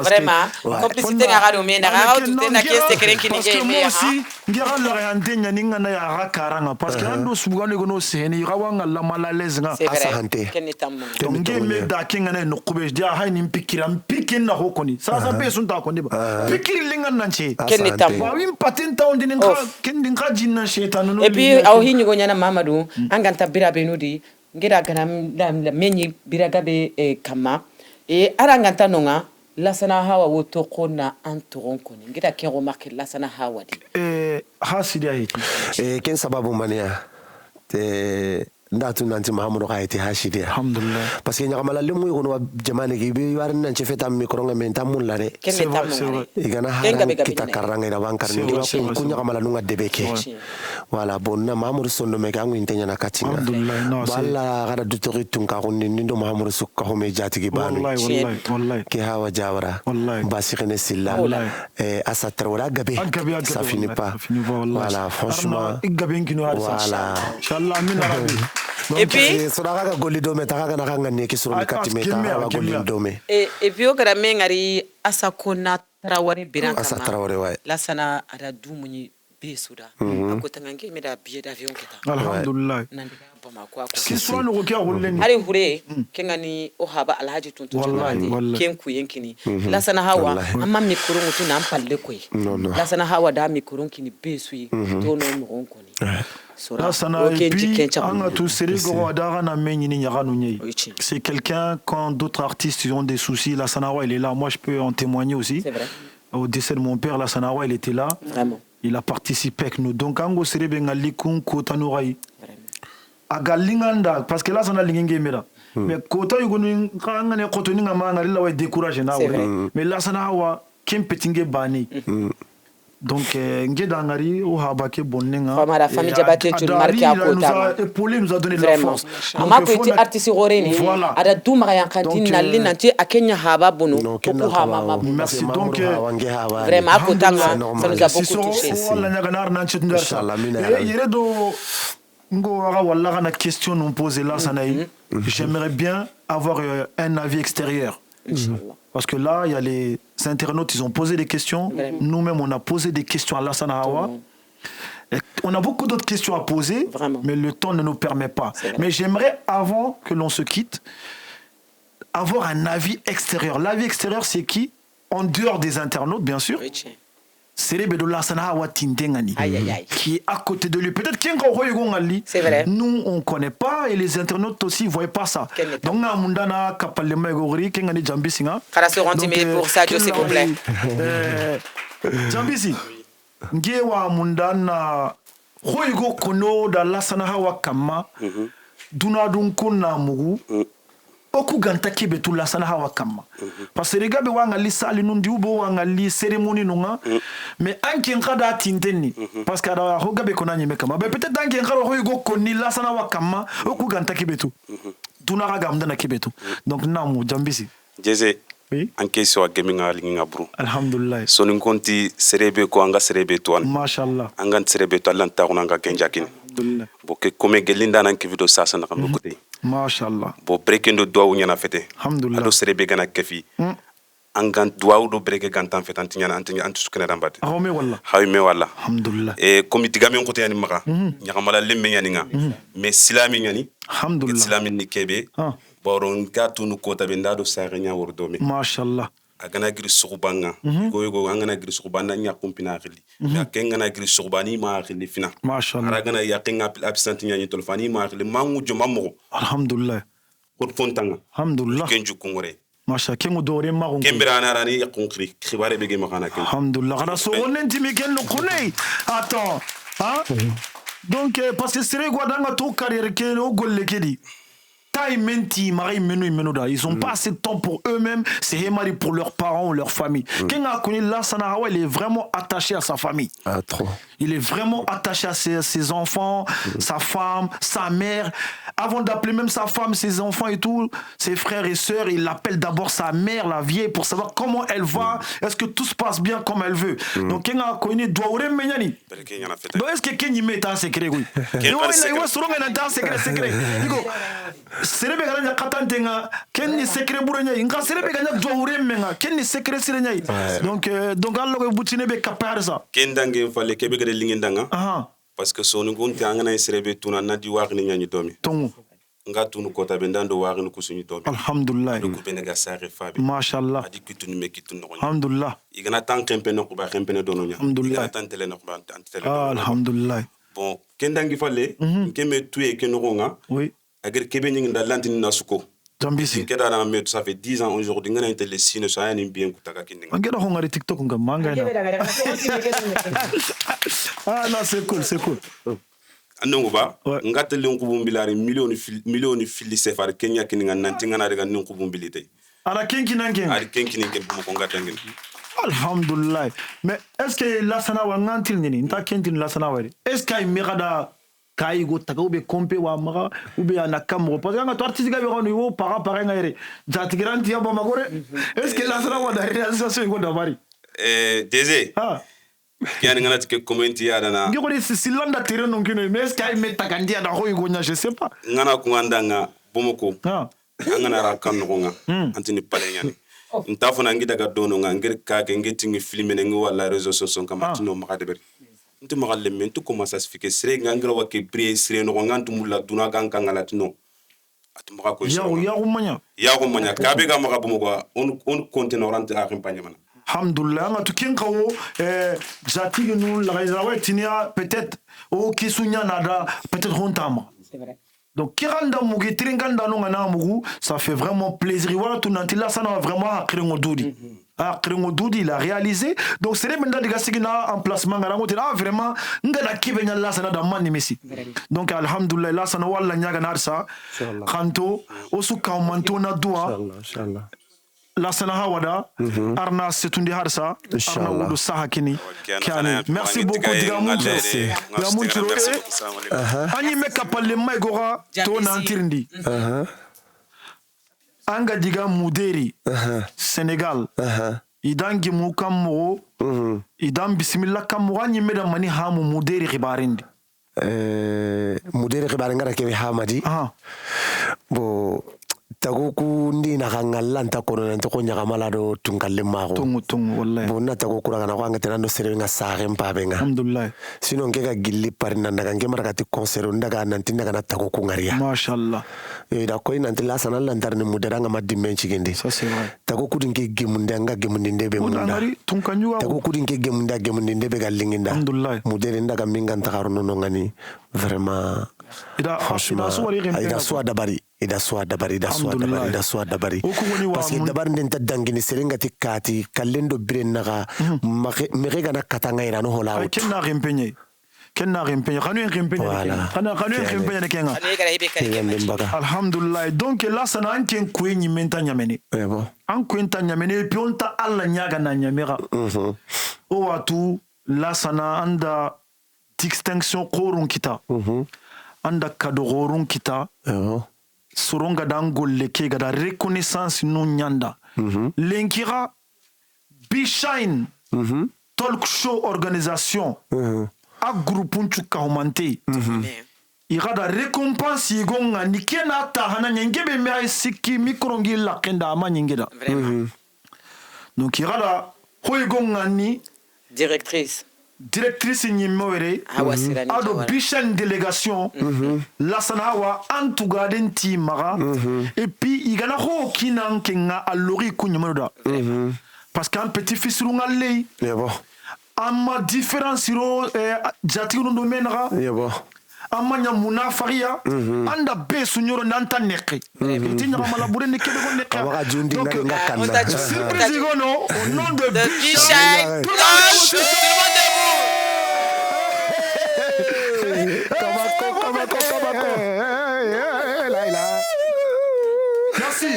vraiment complicité nga radio mais na tout na kese keren kini parce que moi aussi ngira la ndenya ninga na ya karanga parce que ando subugane gono seni rawanga la malaise nga asahante donc ngeme da kinga na no kube dia hay ni mpikira mpikin na hokoni sasa be sunta ko ndiba pikiri linga nanche ken tam wa wim patenta on dininga ken dinga jinna shetanu no et puis au hinyo go nyana Mamadou anganta bira benudi ngira gana la menyi bira gabe kama et aranganta nonga lasana hawa woto kona antoron koni ngira ken remarque lasana hawa di hasidia hiti ken sababu mania te ndatu nanti mahamudo kaiti hasidia alhamdulillah parce que nyakamala lemu yono jamane ki bi war nan ci fetam micro nga men tamul la de igana hara kita karanga ina bankar ni ku nyakamala nunga debeke voilà bon na mahamudo sonno me kangu intenya na katinga alhamdulillah balla gara dutori tunka ko ni ndo mahamudo sukka ho me jati gi banu wallahi ki hawa jawara basikene silla asatra wala gabe ça finit pas voilà franchement gabe kino voilà inchallah min rabbi. Et puis et puis au grame ngari asakona Traoré biranka la sana ada dumuni besuda akotanga ngeme da billet d'avion kita alhamdulillah bama kwa si soit no rokia rollen hari hure kengani o haba alhaji tuntu ken ku yenkini la sana hawa amma mikoro mutu na ampalle koy la sana hawa da mikoro kini besu yi to no mo konkoni c'est quelqu'un quand d'autres artistes ont des soucis, la Sanawa il est là, moi je peux en témoigner aussi. Au décès de mon père, la Sanawa il était là. Vraiment. Il a participé avec nous. Donc ango serebe ngalikun kota norai. Agalinganda parce que là ça n'a lingenge mera. Mais kota yugonu ngane koto ninga manga la wa décourager na mais la Sanawa kem petinge bani. Donc nge dangari o habake bonnenga fama la famille jabate tu marqué à kota nous a donné de la force ama ko ti artiste goreni ada duma ya kantine na linanti akenya haba bono ko hama merci donc vraiment kota ça nous a beaucoup touché wala nyaga nar nan chit ndar yere do ngo ara wala na question nous poser là sanaï j'aimerais bien avoir un avis extérieur. Parce que là, il y a les internautes, ils ont posé des questions. Nous-mêmes, on a posé des questions à Lassana Hawa. On a beaucoup d'autres questions à poser, mais le temps ne nous permet pas. Mais j'aimerais, avant que l'on se quitte, avoir un avis extérieur. L'avis extérieur, c'est qui? En dehors des internautes, bien sûr. C'est Lassana Hawa Tintengani, qui est à côté de lui. Peut-être qu'il y a un nous, on ne connaît pas, et les internautes aussi ne voient pas ça. Donc, on a Mundana, Kapalema Egori, Kengani Jambisinga. Pour ça, Dieu s'il vous plaît. Jambisi, Ngewa Mundana, Hoigo Kono, da Lassana Hawa Kama, Dunadunkuna Mugu. Oku ganta kibe tu Lassana Hawa Kama parce que les gars be wangali sali nundi ubo wangali cérémonie nunga mais anki ngada tinteni parce que ada hoga be konanye mekama mais peut-être anki ngaro hoigo koni Lassana Hawa Kama oku ganta kibe tu tunara gamda na kibe tu donc namu Jambisi jeze anke so gaminga linga bru alhamdulillah sonin konti serebe ko anga serebe to an mashallah anga serebe to lan ta anga kenjakin alhamdulillah boke comme gelinda nan ki video sasa na kam kote mashallah bo breakendo do nyana fete alhamdulillah ado serebe gana kefi angan do do breke gantan fete antinya antu sukena dambate hawme walla alhamdulillah e comme digame ko tani maka nyakamala lemme nyani mais silami nyani alhamdulillah silami ni kebe boron gatu nu ko tabenda do sarenya wordomi mashallah agana giri sugubanga go angana giri sugubana nya kumpina khili ya kengana giri sugubani ma khili fina mashallah aragana ya kenga absent nya tolfani ma khili mangu joma mo alhamdulillah ko fontanga alhamdulillah kenju kongore Masha kengo dore maron. Kembera anarani ya konkri. Khibare bege makana ken. Alhamdulillah. Kana so onen timi ken no kunei. Attends. Hein? Donc parce que c'est quoi dans ta carrière que au golle kedi. Taï menti mari menu da. Ils ont pas assez de temps pour eux-mêmes, c'est Hemari pour leurs parents ou leur famille. Kenga connaît Lassana Hawa, il est vraiment attaché à sa famille. Ah trop. Il est vraiment attaché à ses enfants, sa femme, sa mère. Avant d'appeler même sa femme, ses enfants et tout, ses frères et sœurs, il appelle d'abord sa mère, la vieille, pour savoir comment elle va. Est-ce que tout se passe bien comme elle veut. Donc, Kenga connaît Douaoure Menyani. Donc, est-ce que Kenny met un secret, oui? Il va un secret. Serebe gana katantenga Kenny secret bourenya. Inga serebe gana Douaoure Menga. Kenny secret sirenyai. Donc, allo ko butine be kapar ça. Kendange fallait kebe gade lingindanga. Parce que sonu gonti angana serebe tuna nadi wagni nyani domi. Tongo. Nga tunu kota bendando wagni kusuni domi. Alhamdulillah. Do ko benega sare fabi. Mashallah. Adi kitunu mekitu no. Alhamdulillah. Igana tan kempe no ko ba kempe no dono nya. Alhamdulillah. Igana tan tele no ko ba tan tele. Alhamdulillah. Bon, kendangi fallait keme tuye kenonga. Oui. Agar kebe nyinda lantini nasuko. Jambisi. Keda na metu ça fait 10 ans aujourd'hui ngana intele sino ça yani bien kutaka kindinga. Angera hongari TikTok nga manga na. Ah non, c'est cool. Anongo ba ngatele nkubumbilari millioni fili sefar Kenya kininga nantinga na daga nkubumbilite. Ala kenki nanken. Ari kenki ninge bumo ko ngatangin. Alhamdulillah. Mais est-ce que Lassana wa ngantil nini? Nta kentin Lassana wa. Est-ce qu'il mirada kai go taka ube kompe wa mara ube anakamo parce que ngato artiste ga bero ni wo para ngaire jatigranti ya ba magore. Est-ce que Lassana wa da réalisation go da bari? DG. Kiani ngana tike commenti ya dana. Ngiko ni silanda terrain non kino mais est-ce qu'il met takandia da hoy go nya je sais pas. Ngana ko ngandanga bomoko. Ngana ra kan no nga. Antini pale nyani. Ntafuna ngi daga dono nga ngir ka ke ngeti ngi filmer ngi wala réseaux sociaux kama tino makade beri. Nti magalle men tu commence à se fiquer sere ngangro wa ke prier sere no ngantu mulla duna ganka ngala tino. Atu maka ko ya manya ka be ga maka bomoko on conteneur ante a campagne mana. Alhamdulillah, en tout cas, j'attire nous la réserve peut-être au Kisunya nada peut-être Hontama. C'est vrai. Donc Kiranda Mugi Tringanda Nongana Mugu, ça fait vraiment plaisir. Voilà tout là ça n'a vraiment à Kringodoudi. Ah Kringodoudi il a réalisé. Donc c'est les maintenant des gars qui na en placement là vraiment ngana kibenya là ça na da mani messi. Donc alhamdulillah là ça na wala nyaga na ça. Kanto osu kaumanto na dua. Inshallah. Lassana Hawada, Arna Setundi Harsa, Arna Wudu Sahakini. Merci beaucoup, Digamuncho. Ani meka pale maigora, tona antirindi. Anga diga Muderi, Sénégal. Idangi Mukammo, Idam Bismillah Kamwa, ni meda mani hamu Muderi Ribarindi. Muderi Ribarangara Kevi Hamadi. Bo. Tagoku ndi nakangalla ntakono ntoko nyakamala do tungalle maro tungu wallahi bonna tagoku ranga kwanga tenando serebe nga sare mpabenga alhamdulillah sino ngeka gilli parina ndaga ngema rakati concert ndaga nantinda kana tagoku ngaria mashallah da koy nanti la sana la ndarne muderanga madimenchi gende ça c'est vrai tagoku dinke gemunde nga gemunde ndebe munda ngari tunkanyu tagoku dinke gemunde ndebe galinginda alhamdulillah mudere ndaga minga ntakarono ngani vraiment ida soit dabari parce que dabar ndenta dangini serenga tikati kalendo birenaga merega na katanga ira no hola kenna rempenye kanu rempenye kenga alhamdulillah donc là ça n'a qu'un kwenyi menta nyamene en kwenta nyamene puis on ta alla nyaga na nyamera o watu là ça n'a anda distinction korun kita anda kadorun kita soronga dangolle ke gada reconnaissance no nyanda lenkira Bishine talk show organisation a groupe unchu kaumante ira da récompense yigonga nikena ta hana nyengebe me siki mikrongi la kenda ama nyengeda donc ira da hoyigonga ni directrice Nimowere, ado Bishine délégation, Lassana wa Antugaden Timara, et puis il y a un kinan kenga alori kunyamadoda. Parce qu'un petit-fils rungalei, ama différence ro jatigu no menera, amanya muna faria anda besu nyoro nanta nekki tinya mala bure ne kebe ko nekka Amaka jundi donc nga kanda surprise gono au nom de Bichette Talk Show. Tout le monde debout. Kabako merci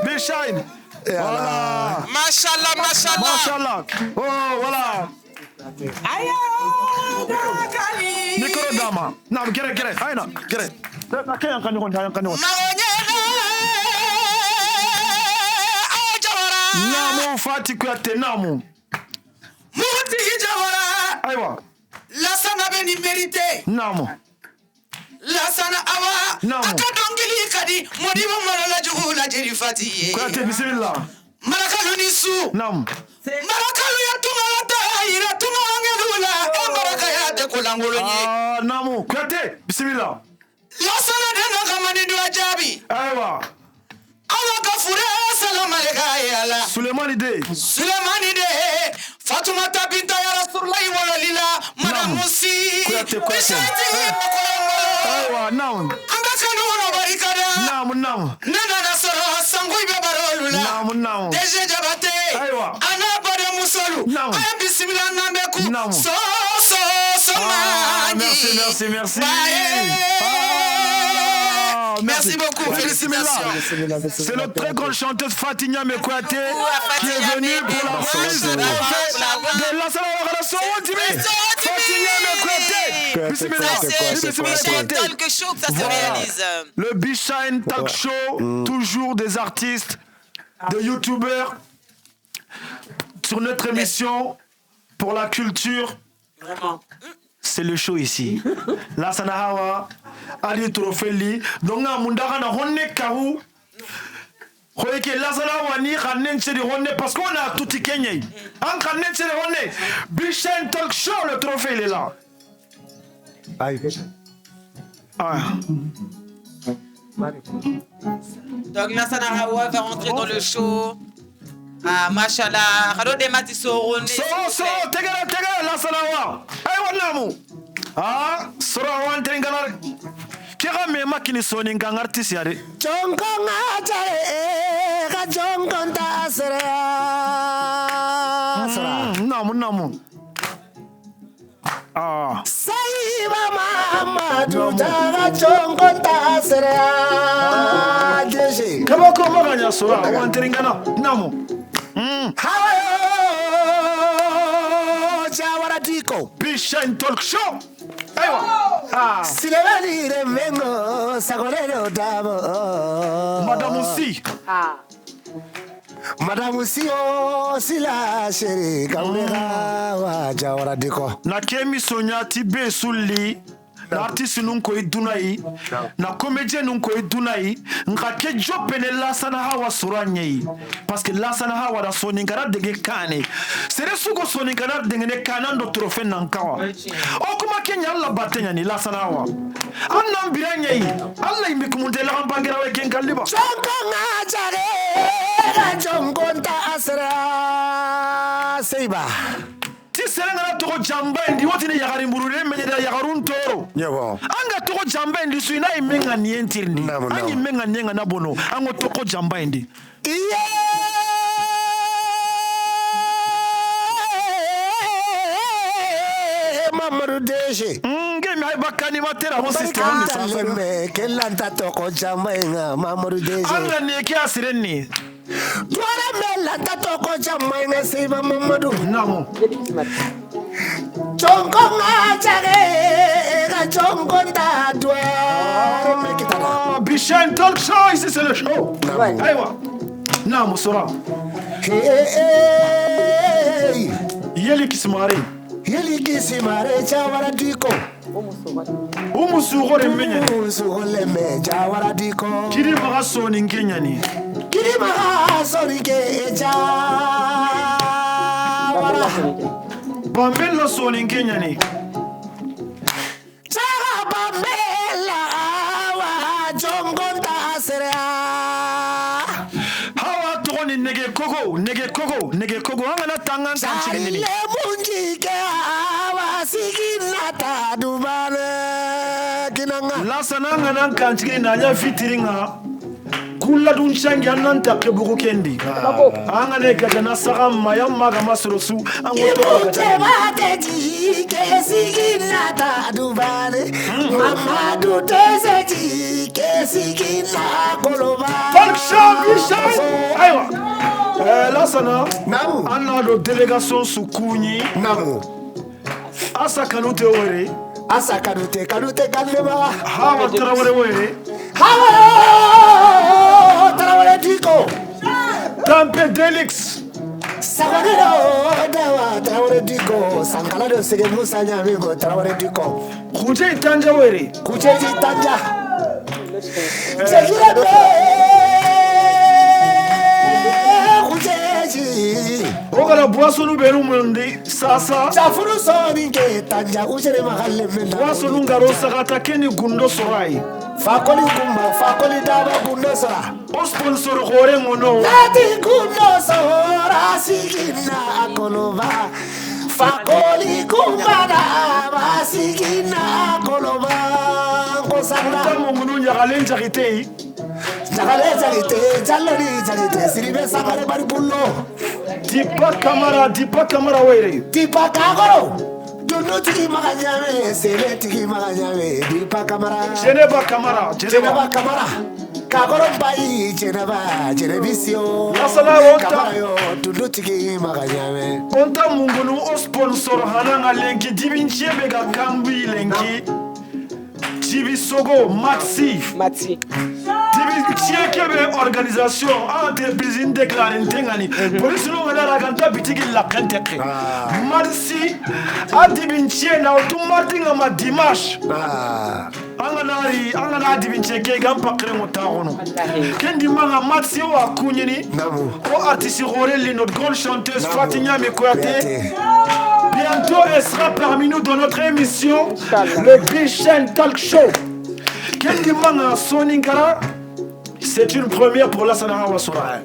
Bichette voilà Mashallah oh voilà micro dama na gere ayna gere na kayan kan ko Namu Fati Kouyaté namu Mouti Jawara aywa Lassana beni mérité namu Lassana awa Namu. Akadongili kadi Modibo marala juhula jeri fatiye Kouyaté bismillah Marakalu nisu namu Marakalu ya tungalata ira tungalangelula Maraka ya dekolangolo nye namu Kouyaté bismillah Lassana dena kamani dua jabi aywa Awa kafure salam aleka yala Souleymane Ide Sulemani de Fatoumata binta ya Rasulullahi wala lila Madame Moussi Kouyaté. aywa namu Ambaka nuno barikada namu Nana nasoro sangui bebarolula namu Deje jabate Aywa. Ana bade musolu Naam. Aya bismillah nambeku Naam. So mani merci Merci beaucoup, félicitations. C'est notre très grande chanteuse Fatigna Mekouyaté qui est venue pour la reprise de Lassana Ouattara Fatigna Mekouyaté. Bismillah. C'est Bichette Talk Show que ça se réalise. Le Bichette Talk Show, toujours des artistes, des youtubeurs sur notre émission pour la culture. Vraiment. C'est le show ici. Lassana Hawa, Ali Trofeli, donc Mundaka na honne kaou. Khoyeke Lassana Hawa ni khanen chedi honne parce qu'on a tout Kenya. En khanen chedi honne. Bichette Talk Show, le trophée il est là. Ah. Donc Lassana Hawa va rentrer dans le show. Ah, machallah. Rado de Matisoro. So, tegala, Lassana Hawa. Ay wanamu. Ah, sura wan tengana. Kira me makini soni ngang artiste yare. Jongo ngajare ka jongo ntasere sura Namu. Ah. Saiba mama tujaga jongo ntasere jeje Kabako maganya sura wan tengana. Namu. hayo jawara diko Bichette Talk Show. Aywa. Ah. silebani remengo sagolero dabo Madame aussi. Madame Sio sila sheri kaunega wa jawara diko Na kemi sonyati be sulli. Na artiste nun ko idunai. Na comédien nun ko idunai. Nka ke jopene Lassana Hawa suranyei. Parce que Lassana Hawa da soninkara dege kane. Sere suko soninkara dege ne kanando trophée nankawa. O kuma Kenya alla batenya ni Lassana Hawa. Anna mbiranyei. Alla imikumunde la ambangera we kenkaliba. Jongo ngajare ka jongo ntasere seiba Ti serengana toko jamba indi woti ne yagari mburure menye da yagarun toro. Yebo Anga toko jamba indi suina imenga nientirni. Namu. Anyi menga nenga na bono. Ango toko jamba indi. iye Mamadou Deje Nge mi hay bakani matera ho system ni sa. Barikandaleme kelanta toko jamainga Mamadou Deje Anga ne ki asirenni. Twara melanta toko jamainga seiba Mamadou Namu. Jongo ngajare ka jongo ndadwe mekitana Ah, Bichette Talk Show, ici c'est le show. Aywa. Namu sura. hey Yeli kismari. yeli kisi mare jawara diko Umusu gore menye. Usule me jawara diko Kiri maga soni Kenya ni. Kirima sorike jawara Bambella soni Kenya ni. Jaba mela wa jongo ndasere Hawa togoni nege koko nege kogo angana tanga kanchigini le munjike awasigina dubale kinanga lasana angana kanchigini nanya fitiringa kula dunchangi ananta kebuku kendi angane gajana saka mayam maga masrosu angoto teji kesigina dubale mama du teji kesigina koloba Bishai aywa lasana namu anna do délégation sukunyi namu asa kanute were asa kanute kaleba hawa Traoré were hawa Traoré diko Tampe Delix sabanero dewa Traoré diko sankala do sege musa nyamigo Traoré diko kuje tanja were kucheji tanja chekirabe ogala boisson benu mundi sasa chafuru soni ke tanja ujere magalle menda boisson ngaro sagata keni gundo sorai fakoli daba gundo sora o sponsor gore ngono lati gundo sora sigina akoloba fakoli kumbada basigina akoloba kosanga tamu ngunu nyagale njarite Jalari, Siribe Samare Baribullo. Dipa Kamara were. Dipa Kagoro. Do not take Maganyame, Seleti Maganyame, Dipa Kamara. Geneva Kamara. Kagoro Bai, Genevisio. Lasala Wota. Do not take Maganyame. Onta Mungunu o sponsor Hananga Lenki, Divinci Mega Kambi Lenki. Jibi Sogo, Maxi. Tiekebe organisation entreprise indéclarée ntengani police no ngana raganta bitigi la kanteke marsi adibinche na automati ngama dimanche angana dibinche ke gam pakre motagono kendi manga marsi wa kunyini o artiste Gorel notre grande chanteuse Fatima Mekoyate bientôt elle sera parmi nous dans notre émission le Bichette Talk Show kendi manga soningara. C'est une première pour la Sana Hawasura.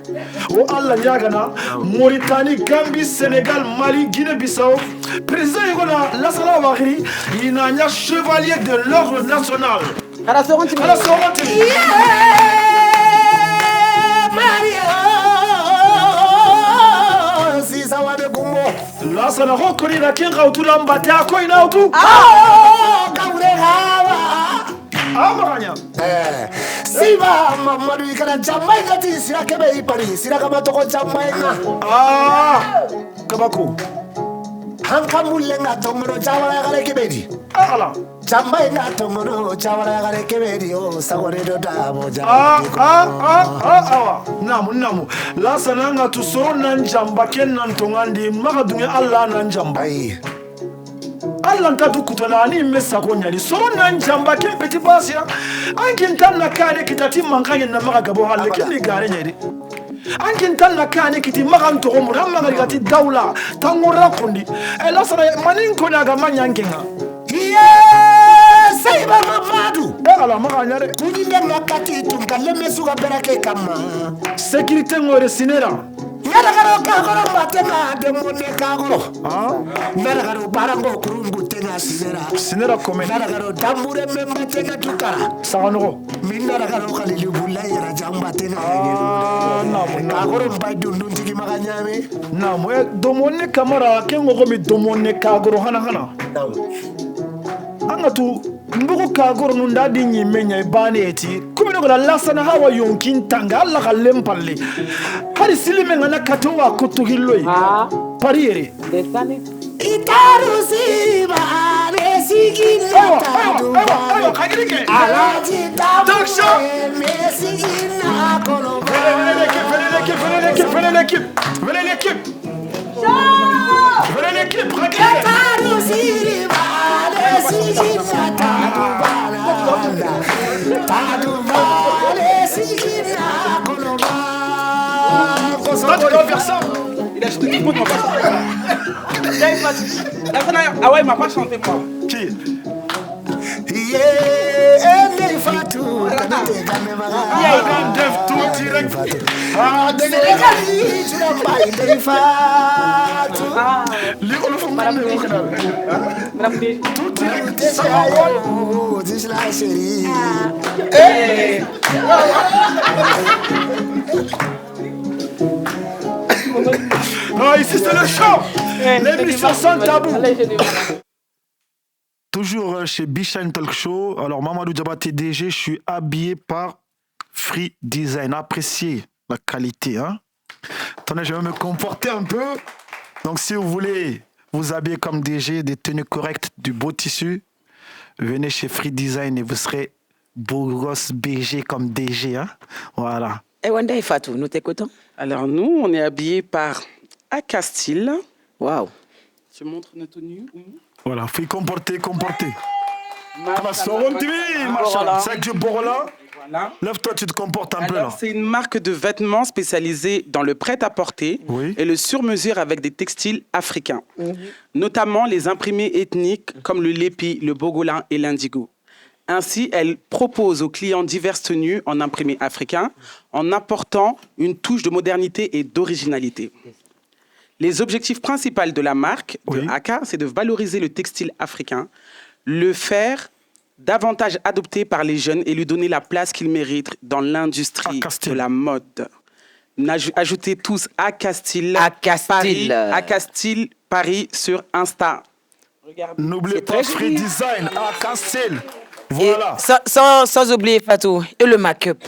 O Allah Yagana, Mauritanie, Gambie, Sénégal, Mali, Guinée-Bissau. Président Yagana, la Sana Wahiri, il a un chevalier de l'ordre national. À la Sorante. La Sana Rokoni, la Kenga, ou tout l'ambate, à quoi il a tout? Amaranya. Siva Mamadou ikana jamai ngati sira kebe ipari sira kama toko jamai na kabako hanka mulenga tomoro jawara gare kebedi ala jamai na tomoro jawara gare kebedi o sagore do dabo namu la sananga tu soro nan jamba ken nan tongandi maka dunge Allah nan jamba Allah nkatu kutana ni mesa konya ni soro nan jamba ken petit basia ankin tan na kare kitati mankanye na maka gabo halle ken ni gare nyeri ankin tan na kane kiti maka ntoko mu ramma ngari kati daula tangora kondi ela sara manin ko na ga manyankenga Saiba Mamadou ala maka nyare kuni ndenga kati tungalle mesuga berake kama sécurité ngore sinera Nara karo kakoro matena demone kakoro. Nara karo barango kurungu tenga sinera kome. Nara karo tambure memba tenga tukara. Sawano. Minara karo kalili bula yara jamba tenga. Kakoro mbai dundun tiki makanyame. Namu domone kamara kengo komi domone kakoro hana. Angatu mbugo kagoro nunda di nyimenya ibane eti kumino kola lasana hawa yonkin tanga alla kalemparle hari silime ngana katowa kutuhiloi pariere desane itarusi bane sigina tadu alaji tabu mesigina kolo venez l'équipe Il a acheté tout le monde m'a pas chanté. Ah ouais, il m'a pas chanté moi. Qui? Yeah, Fatou, Madame Def tout direct. Ah, Sénégali, tu n'as pas Ndeye Fatou. li olof ngane ko dal. Tout direct. Oh, dis la chérie. Non, ici c'est le show. L'émission sans tabou. Toujours chez Bichane Talk Show. Alors, Mamadou Diabaté DG, je suis habillé par Free Design. Appréciez la qualité. Hein? Attendez, je vais me comporter un peu. Donc, si vous voulez vous habiller comme DG, des tenues correctes, du beau tissu, venez chez Free Design et vous serez beau gosse BG comme DG. Hein? Voilà. Et Wanda et Fatou, nous t'écoutons. Alors nous, on est habillés par Acastil. Waouh. Tu montres notre tenue. Voilà, faut y comporter. Voilà. C'est avec du Borola. Voilà. Lève-toi, tu te comportes un peu là. Alors, c'est une marque de vêtements spécialisée dans le prêt-à-porter et le sur-mesure avec des textiles africains, notamment les imprimés ethniques comme le lépi, le bogolin et l'indigo. Ainsi, elle propose aux clients diverses tenues en imprimé africain en apportant une touche de modernité et d'originalité. Les objectifs principaux de la marque de Aka, c'est de valoriser le textile africain, le faire davantage adopté par les jeunes et lui donner la place qu'il mérite dans l'industrie de la mode. Ajoutez tous Acastil Paris sur Insta. N'oubliez pas Free Design, Acastil. Voilà. Sans oublier Fatou, et le make-up.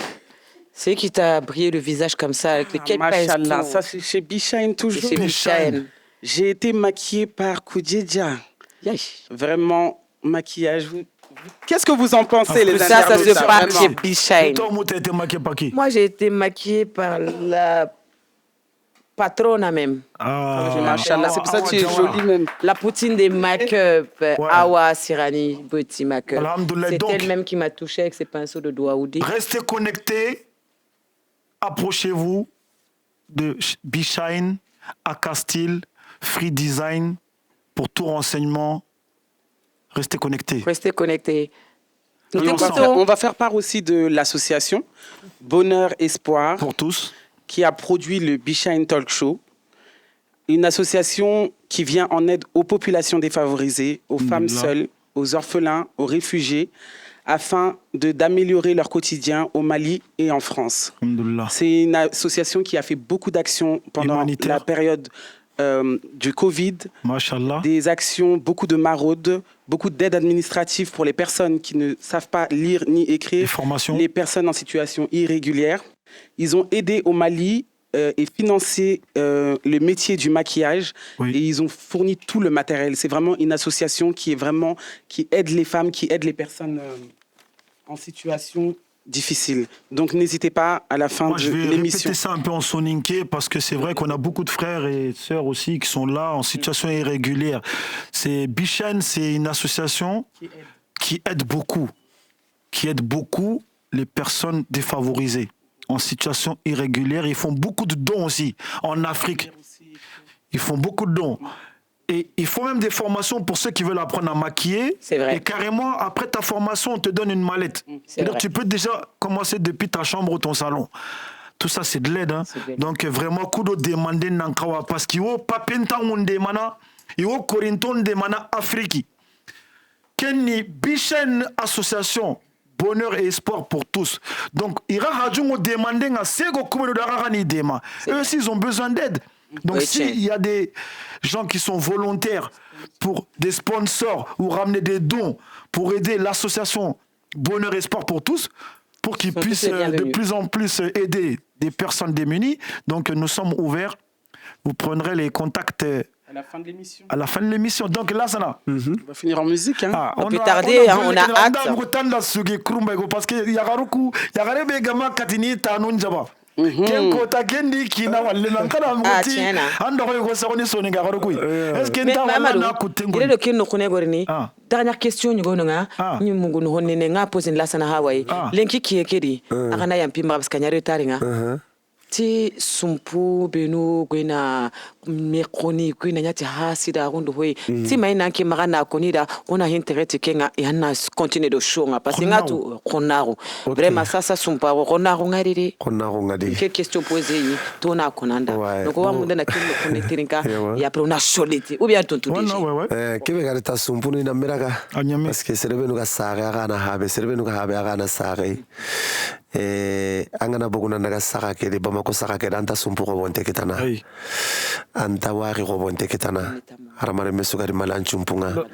C'est qui t'a brillé le visage comme ça, avec lequel Machallah, ça c'est chez Bichane toujours. Chez Bichane. J'ai été maquillée par Koudjedja. Vraiment, maquillage. Qu'est-ce que vous en pensez, les internautes? Ça se passe chez Bichane. Et toi, tu as été maquillée par qui? Moi, j'ai été maquillée par la patronne même. Machallah, c'est pour ça que tu es jolie même. La poutine des make-up, Awa Sirani, Beauty Make-up. C'est elle-même qui m'a touchée avec ses pinceaux de Douaoudi. Restez connectés. Approchez-vous de Bichane, Acastil, Free Design pour tout renseignement. Restez connectés. Restez connectés. On va faire part aussi de l'association Bonheur Espoir pour tous qui a produit le Bichane Talk Show, une association qui vient en aide aux populations défavorisées, aux femmes seules, aux orphelins, aux réfugiés, afin d'améliorer leur quotidien au Mali et en France. C'est une association qui a fait beaucoup d'actions pendant la période du Covid, des actions, beaucoup de maraudes, beaucoup d'aide administrative pour les personnes qui ne savent pas lire ni écrire, les personnes en situation irrégulière. Ils ont aidé au Mali et financé le métier du maquillage et ils ont fourni tout le matériel. C'est vraiment une association qui aide les femmes, qui aide les personnes en situation difficile. Donc n'hésitez pas à la fin de l'émission. Je vais répéter ça un peu en soninké parce que c'est vrai qu'on a beaucoup de frères et sœurs aussi qui sont là en situation irrégulière. Bichane, c'est une association qui aide beaucoup les personnes défavorisées en situation irrégulière. Ils font beaucoup de dons aussi en Afrique. Ils font beaucoup de dons. Et il faut même des formations pour ceux qui veulent apprendre à maquiller. C'est vrai. Et carrément, après ta formation, on te donne une mallette. C'est-à-dire tu peux déjà commencer depuis ta chambre ou ton salon. Tout ça, c'est de l'aide. Hein. Donc, vraiment, kudo demander nankawa. Parce qu'il y a pas pentan demana, il y a corinton demana Afrique. Kenny Bichane Association. Bonheur et espoir pour tous. Donc, il y a demander à Sego Dema. Eux aussi, ils ont besoin d'aide. Donc, s'il y a des gens qui sont volontaires pour des sponsors ou ramener des dons pour aider l'association Bonheur et Espoir pour tous, pour qu'ils puissent de plus en plus aider des personnes démunies, donc nous sommes ouverts. Vous prendrez les contacts à la fin de l'émission. À la fin de l'émission. Donc là, ça va. On va finir en musique. Hein. On peut tarder, on a hâte. Parce que y a Kenko Kendi Kina Walenankana Mouti Andoro Yogosoni Soninga Rokui. Est-ce que il est le kin no Kunegorni. Dernière question, nous gonga. Ni mungun honne nga posin la sana Hawaii. Lenki ki ekedi. Akana yampi mbabs kanyare taringa. ti sumpu benu gwena mekoni gwena nyati hasida rundu hoi ti maina ki magana konida ona hinterete kenga yana continue de show nga parce nga tu konaro vraiment ça sumpa konaro ngariri quelle question posée yi to na konanda donc wa munda na kile connectinga ya pro na solite ou bien tontu kebe ga ta sumpu ni na meraga parce que serbe no ga saga ga na habe serbe no ga habe ga na saga angana boguna naga saga ke de bamako saga ke anta sumpu ko bonte ketana anta wari ko bonte ketana haramare mesuga di malan chumpunga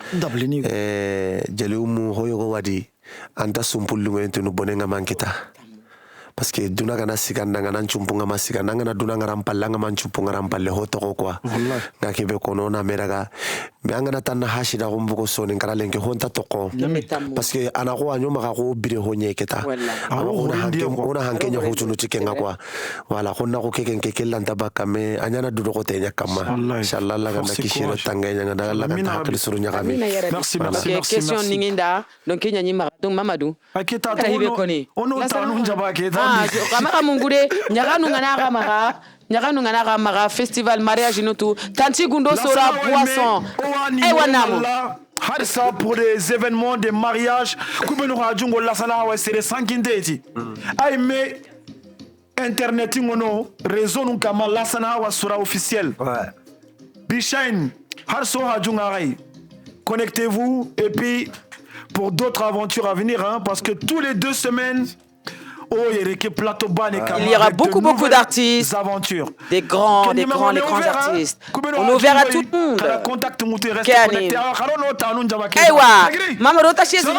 jeliumu hoyo go wadi anta sumpu lumentu no bonenga mankita parce que duna kana siganda ngana chumpunga masiga nangana duna ngaram pallanga man chumpunga rampalle hoto ko kwa ngake be kono na meraga me angana tanna hashida gumbugo soni ngara lenke honta toko parce que ana ko anyo maka ko bire honye keta ona hankenya ho tunu tikenga kwa wala honna ko keken kekella ntabaka me anyana dudo ko tenya kama inshallah la ganda kishira tangenya ngada la ganda hakli suru nyakami merci question ninginda donc nyanyima donc mamadou akita ono tanu njaba keta kamaka mungure nyaganu ngana kamaka festival mariage notu tanti gundo sora poisson wanamo Harissa pour des événements de mariage kubeno rajungo lasana wa sere sankindeti ay me internet ngono réseau nu kama lasana wa sura officiel Bishain harso rajunga ray connectez-vous et puis pour d'autres aventures à venir parce que tous les 2 semaines il y aura beaucoup d'artistes, des grands artistes. On est ouvert à tout le monde. Kéani. Ewa, Mama Rota chez nous.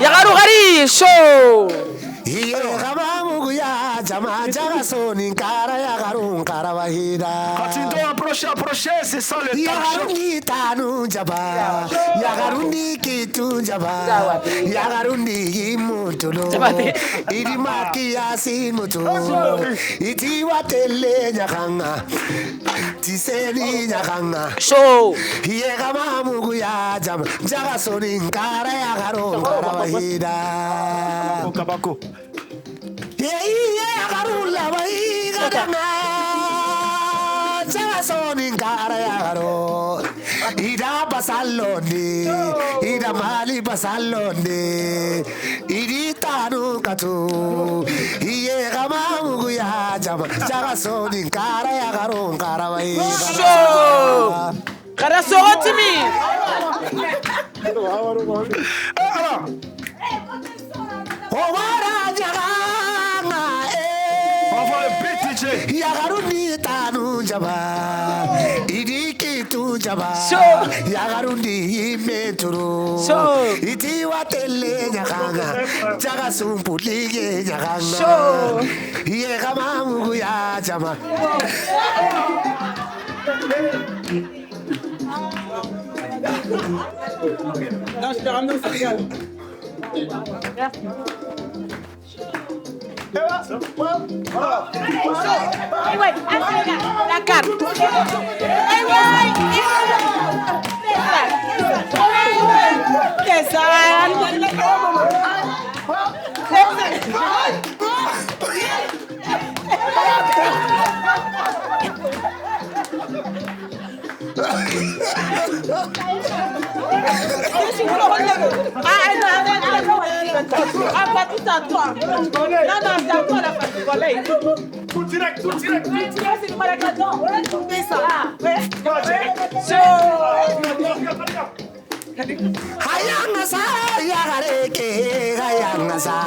Yagaru Gari, show. Approchez, c'est ça le Yagarundi kitu jaba Yagarundi imutulo Idi makiasi mutu Iti watele nyakanga Tiseni nyakanga Show Yega mamugu ya jama Jaga soni nkara yagaro nkara wahida Okabako Yagaru lava igadanga Jaga soni nkara yagaro Ida basalonde, ida mali basalonde, idi tanu katu, iye kama mugu ya jama, jaga soni nkara ya garon nkara wai. Show, kada sorotimi. Owara jaga nga ya garundi tanu jaba, idi kitu jaba. Yagarundi metro iti watele nyakanga jaga sumpulige nyakanga ye kama mugu ya jama La carte. Hayangasa yagareke hayangasa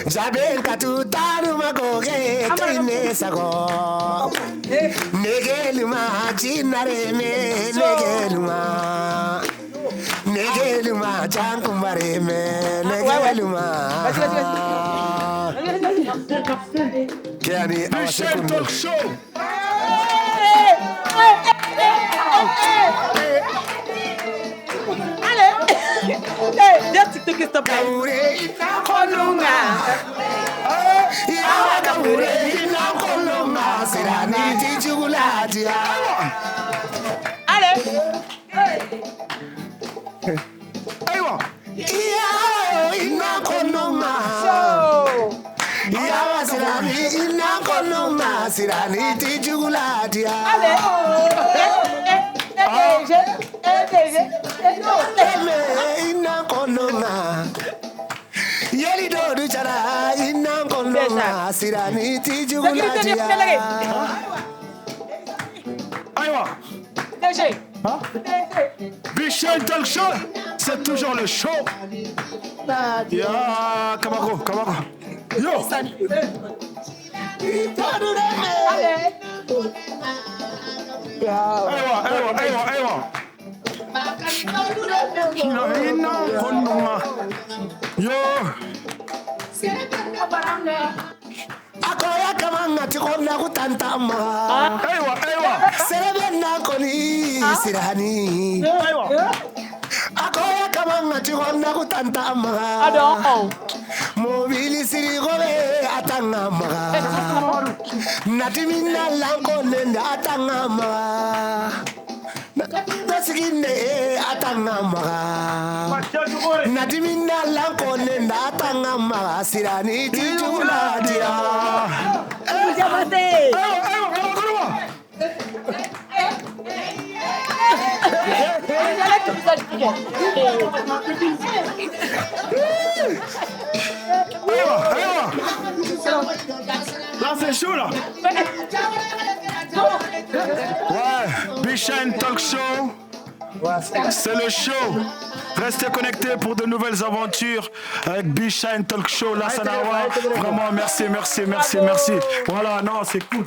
Jabel katutaru magoge tainesago Negeluma chinareme Negeluma chankumbareme Negeluma Kéani Michel Talk Show. Dia TikTok stop là. Kolunga. Ya kabure ina kolunga sirani tijulati. Allez. Aywa. Ya Siraniti Juguladia. Inna kononga. Yeli do chara inna kononga. Siraniti Juguladia. Aïwa. Bichette Talk Show, c'est toujours le show. Ya, Kamako. Yo. Aïwa. Inna kononga. Yo. Akoya kamanga tikona kutantama. Aïwa. Serebena koni sirani. Akoya kamanga tikona kutantama. Mobili sirigobe atangama. Natimina lanko nenda atangama. Nasigine atangama. Natimina lanko nenda atangama. Sirani tijuladia. Là c'est chaud là. Ouais, Bichette Talk Show. C'est le show. Restez connectés pour de nouvelles aventures avec Bichette Talk Show, Lassana Hawa. Vraiment merci. Voilà, non, c'est cool.